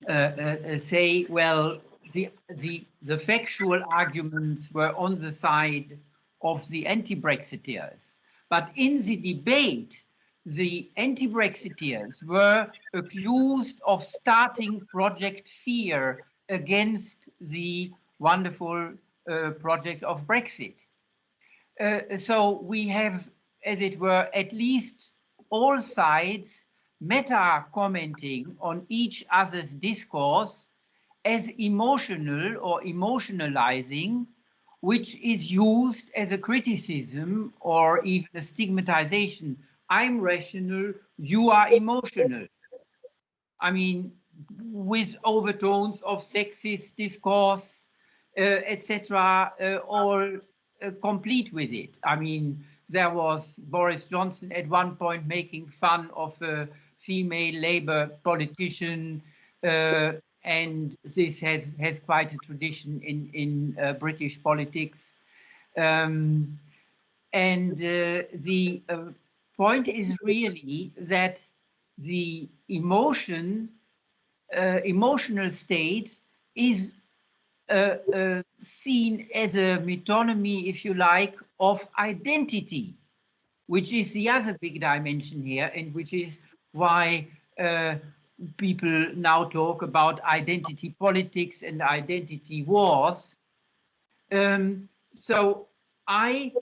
say, well, the factual arguments were on the side of the anti-Brexiteers, but in the debate, the anti-Brexiteers were accused of starting Project Fear against the wonderful project of Brexit. So we have, as it were, at least all sides meta-commenting on each other's discourse as emotional or emotionalizing, which is used as a criticism or even a stigmatization. I'm rational, you are emotional. I mean, with overtones of sexist discourse, etc., all complete with it. I mean, there was Boris Johnson at one point making fun of a female Labour politician, and this has quite a tradition in British politics. And the point is really that the emotional state is seen as a metonymy, if you like, of identity, which is the other big dimension here, and which is why people now talk about identity politics and identity wars. So I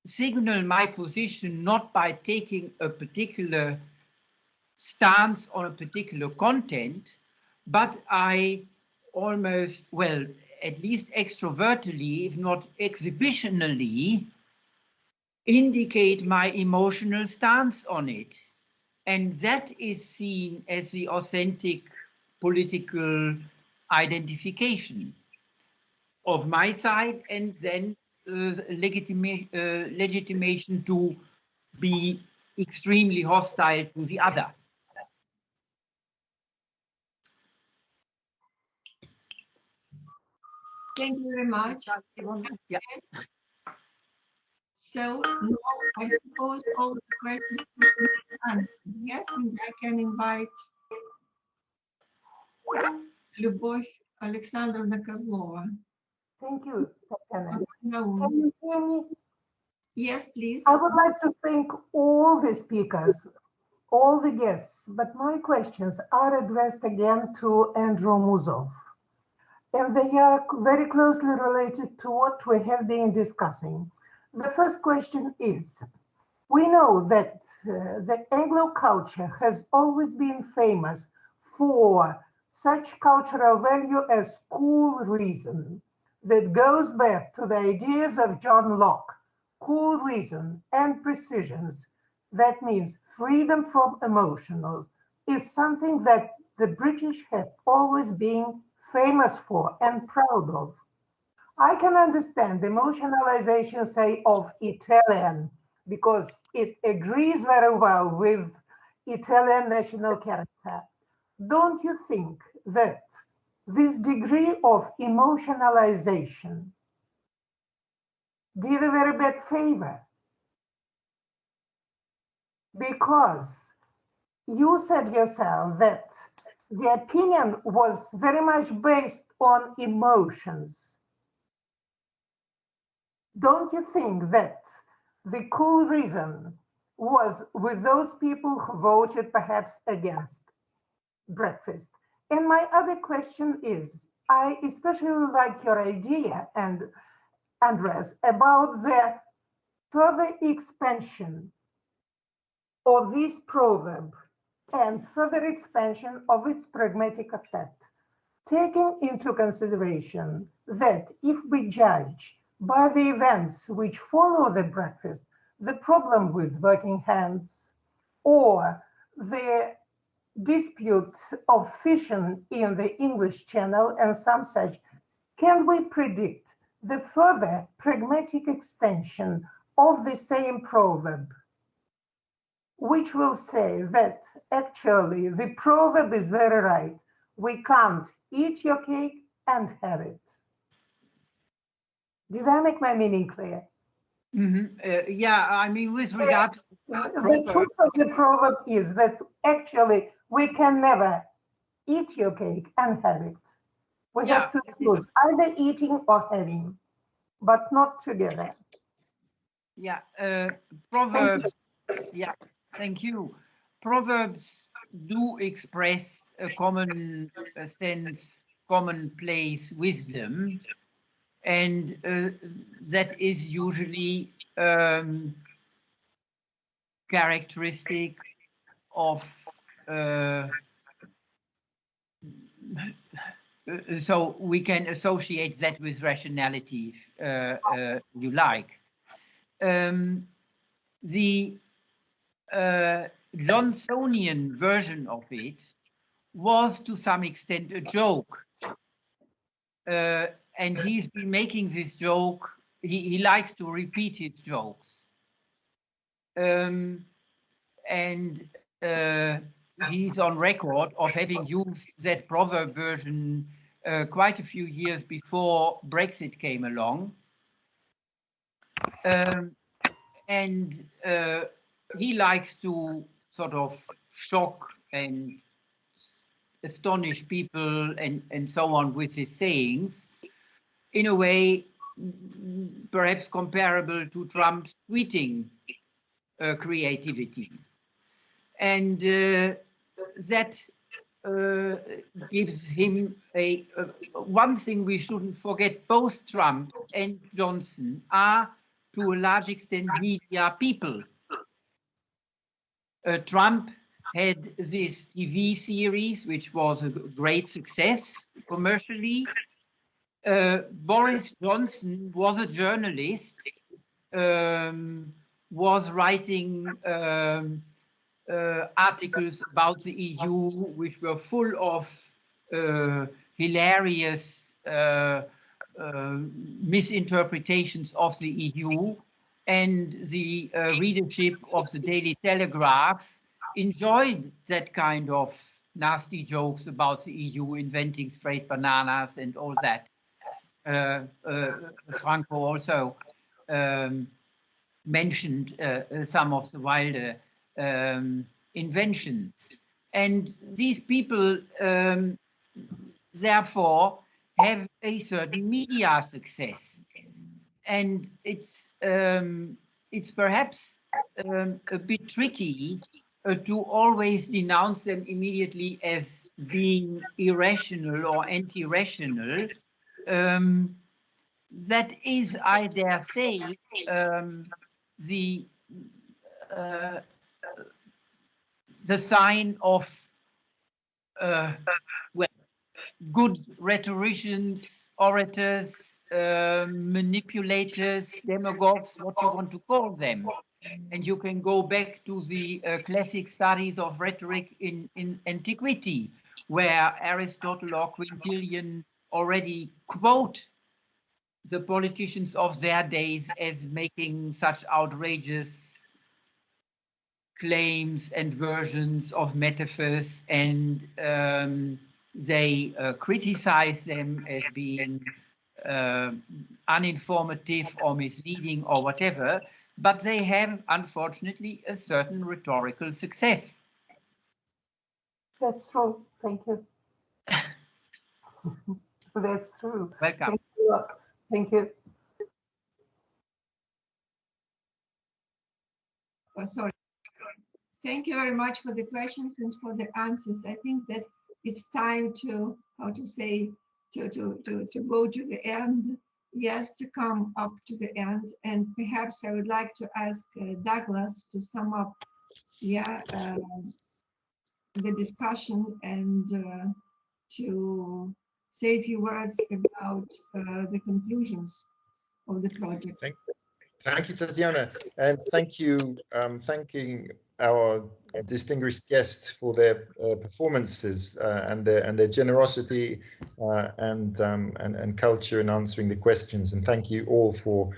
signal my position not by taking a particular stance on a particular content, but I almost, well, at least extrovertly, if not exhibitionally, indicate my emotional stance on it. And that is seen as the authentic political identification of my side, and then legitimation to be extremely hostile to the other. Thank you very much. Yeah. So now I suppose all the questions will be answered. Yes, and I can invite Любовь Alexandrovna Kozlova. Thank you, Tatiana. No. Can you hear me? Yes, please. I would like to thank all the speakers, all the guests, but my questions are addressed again to Andrew Muzolf. And they are very closely related to what we have been discussing. The first question is, we know that the Anglo culture has always been famous for such cultural value as cool reason that goes back to the ideas of John Locke. Cool reason and precisions, that means freedom from emotionals, is something that the British have always been famous for and proud of. I can understand the emotionalization, say, of Italian, because it agrees very well with Italian national character. Don't you think that this degree of emotionalization did a very bad favor? Because you said yourself that the opinion was very much based on emotions. Don't you think that the cool reason was with those people who voted perhaps against breakfast? And my other question is, I especially like your idea, and Andreas, about the further expansion of this proverb and further expansion of its pragmatic effect, taking into consideration that if we judge by the events which follow the breakfast, the problem with working hands or the dispute of fishing in the English Channel and some such, can we predict the further pragmatic extension of the same proverb, which will say that actually the proverb is very right. We can't eat your cake and have it. Did I make my meaning clear? Yeah, I mean, with regard to the truth of the proverb is that actually we can never eat your cake and have it. We have to choose either eating or having, but not together. Yeah, proverbs. Yeah, thank you. Proverbs do express a common sense, commonplace wisdom, and that is usually characteristic of so we can associate that with rationality, if you like. The Johnsonian version of it was to some extent a joke. And he's been making this joke. He likes to repeat his jokes. and he's on record of having used that proverb version quite a few years before Brexit came along. And he likes to sort of shock and astonish people and so on with his sayings in a way perhaps comparable to Trump's tweeting creativity. And that gives him one thing we shouldn't forget: both Trump and Johnson are to a large extent media people. Trump had this TV series, which was a great success commercially. Boris Johnson was a journalist, was writing articles about the EU, which were full of hilarious misinterpretations of the EU, and the readership of the Daily Telegraph enjoyed that kind of nasty jokes about the EU inventing straight bananas and all that. Franco also mentioned some of the wilder inventions. And these people, therefore, have a certain media success. And it's perhaps a bit tricky to always denounce them immediately as being irrational or anti-rational. That is, I dare say, the sign of well, good rhetoricians, orators, manipulators, demagogues, what you want to call them. And you can go back to the classic studies of rhetoric in antiquity, where Aristotle or Quintilian already quote the politicians of their days as making such outrageous claims and versions of metaphors, and they criticize them as being uninformative or misleading or whatever, but they have, unfortunately, a certain rhetorical success. That's true. Thank you. That's true. Welcome. Thank you a lot. Thank you. Oh, sorry. Thank you very much for the questions and for the answers. I think that it's time to, how to say, to go to the end. Yes, to come up to the end. And perhaps I would like to ask Douglas to sum up, the discussion and to say a few words about the conclusions of the project. Thank you, Tatiana, and thank you, thanking our distinguished guests for their performances and their generosity and culture in answering the questions. And thank you all for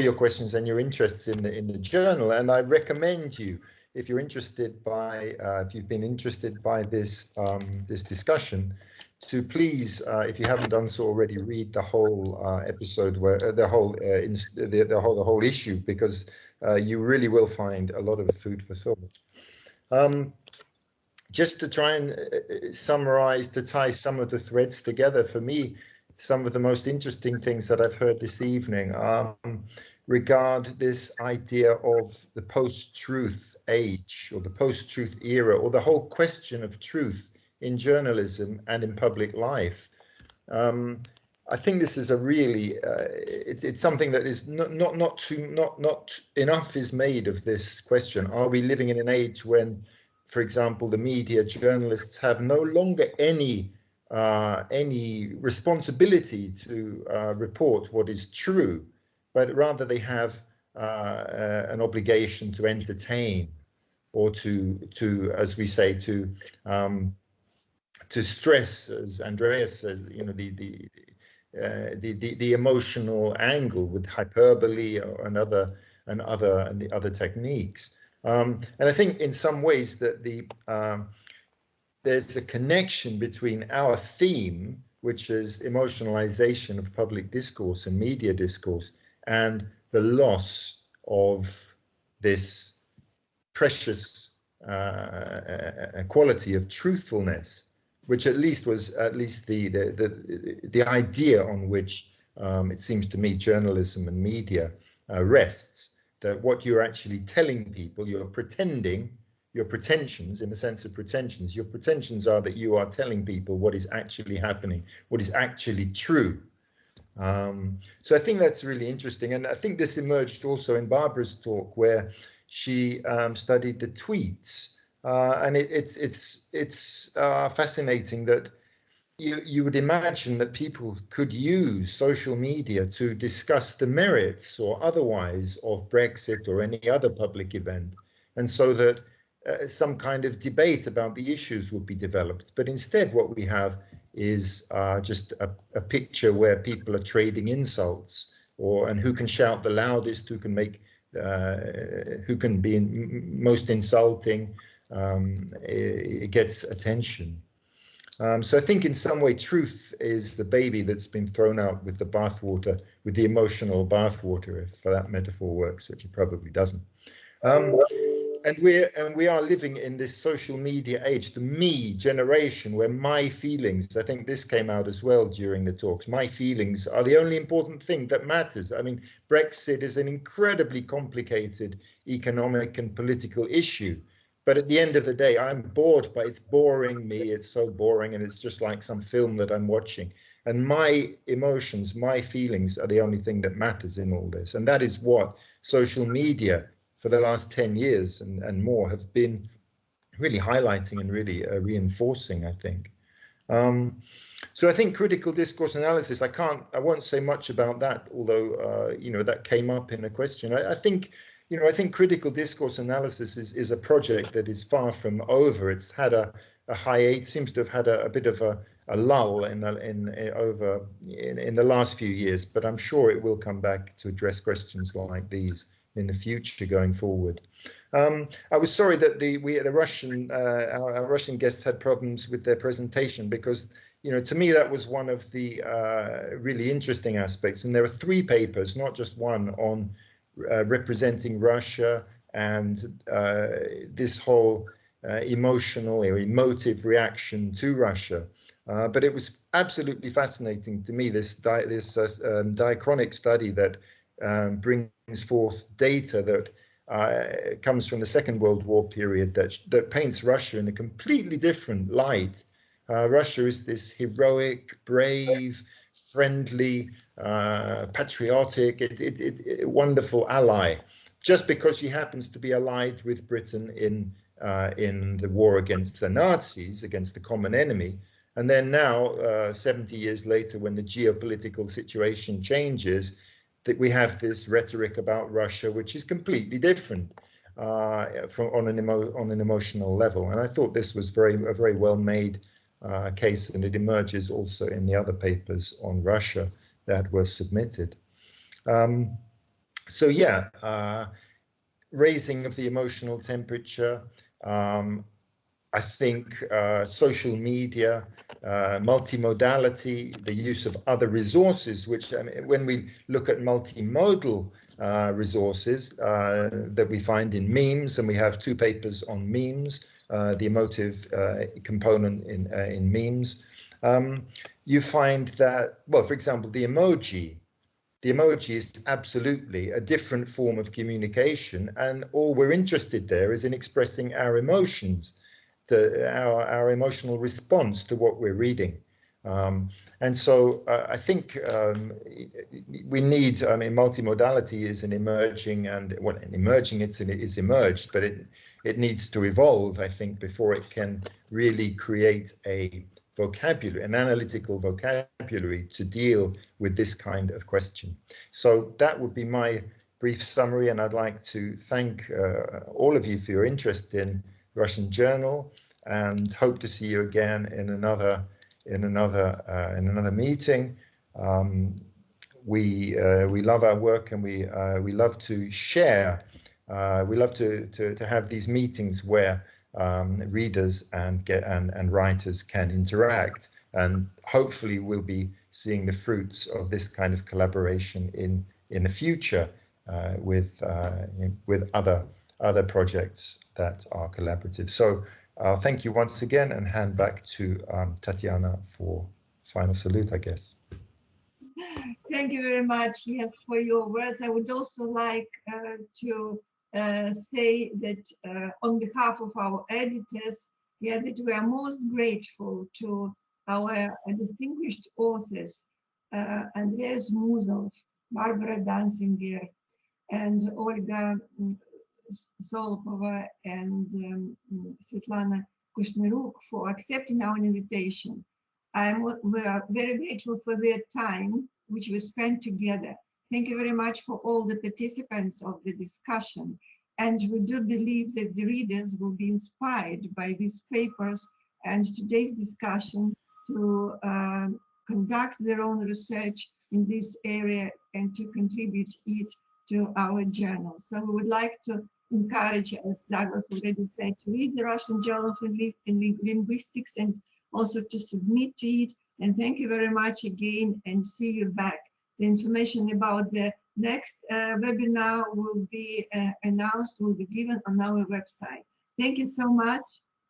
your questions and your interest in the journal. And I recommend you, if you're interested by, if you've been interested by this this discussion, to please, if you haven't done so already, read the whole episode, where the whole issue, because you really will find a lot of food for thought. Just to try and summarize, to tie some of the threads together, for me, some of the most interesting things that I've heard this evening regard this idea of the post-truth age, or the post-truth era, or the whole question of truth in journalism and in public life. I think this is a really, it's something that is not enough is made of this question. Are we living in an age when, for example, the media, journalists have no longer any responsibility to report what is true, but rather they have an obligation to entertain, or to as we say, to stress, as Andreas says, you know, the emotional angle with hyperbole and other and the other techniques. And I think in some ways that there's a connection between our theme, which is emotionalization of public discourse and media discourse, and the loss of this precious quality of truthfulness, which at least was the idea on which it seems to me journalism and media rests. That what you're actually telling people, you're pretending, your pretensions, in the sense of pretensions, your pretensions are that you are telling people what is actually happening, what is actually true. So I think that's really interesting, and I think this emerged also in Barbara's talk, where she studied the tweets, and it's fascinating that you would imagine that people could use social media to discuss the merits or otherwise of Brexit or any other public event, and so that some kind of debate about the issues would be developed. But instead what we have is just a picture where people are trading insults, and who can shout the loudest, who can be most insulting, it gets attention. So I think in some way truth is the baby that's been thrown out with the bathwater, with the emotional bathwater, if that metaphor works, which it probably doesn't. And we are living in this social media age, the me generation, where my feelings, I think this came out as well during the talks, my feelings are the only important thing that matters. I mean, Brexit is an incredibly complicated economic and political issue. But at the end of the day, I'm bored, but it's boring me. It's so boring, and it's just like some film that I'm watching. And my emotions, my feelings are the only thing that matters in all this. And that is what social media for the last 10 years and more have been really highlighting and really reinforcing, I think. So I think critical discourse analysis, I won't say much about that, although, that came up in a question. I think critical discourse analysis is a project that is far from over. It's had a hiatus, seems to have had a bit of a lull in the last few years, but I'm sure it will come back to address questions like these in the future going forward. I was sorry that our Russian guests had problems with their presentation, because to me that was one of the really interesting aspects, and there are 3 papers, not just one, on representing Russia and this whole emotional or emotive reaction to Russia. But it was absolutely fascinating to me, this diachronic study that brings forth data that comes from the Second World War period that paints Russia in a completely different light. Russia is this heroic, brave, friendly, patriotic, wonderful ally, just because she happens to be allied with Britain in the war against the Nazis, against the common enemy. And then now, 70 years later, when the geopolitical situation changes, that we have this rhetoric about Russia, which is completely different on an emotional level. And I thought this was a very well made case, and it emerges also in the other papers on Russia that were submitted. So yeah, raising of the emotional temperature. I think social media, multimodality, the use of other resources, which when we look at multimodal resources that we find in memes, and we have 2 papers on memes, the emotive component in memes, you find that, well, for example, the emoji is absolutely a different form of communication, and all we're interested there is in expressing our emotions, our emotional response to what we're reading. And so I think we need, multimodality is an emerging, and well, emerging, it's emerged, but it needs to evolve, I think, before it can really create a vocabulary, an analytical vocabulary to deal with this kind of question. So that would be my brief summary, and I'd like to thank all of you for your interest in Russian Journal, and hope to see you again in another meeting. we love our work, and we love to share. We love to have these meetings where readers and writers can interact, and hopefully we'll be seeing the fruits of this kind of collaboration in the future with other projects that are collaborative. So I'll thank you once again and hand back to Tatiana for final salute, I guess. Thank you very much, yes, for your words. I would also like to say that on behalf of our editors, yeah, that we are most grateful to our distinguished authors, Andreas Muzolf, Barbara Danцигер, and Olga Solopova, and Sветлана Кушнерук for accepting our invitation. We are very grateful for their time, which we spent together. Thank you very much for all the participants of the discussion. And we do believe that the readers will be inspired by these papers and today's discussion to conduct their own research in this area and to contribute it to our journal. So we would like to encourage, as Douglas already said, to read the Russian Journal of Linguistics and also to submit to it. And thank you very much again, and see you back. The information about the next webinar will be announced, will be given on our website. Thank you so much.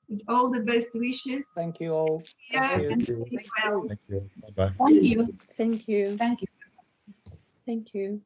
With all the best wishes. Thank you all. Yeah, Thank you. and well. Thank you. Bye-bye. Thank you. Thank you. Thank you. Thank you.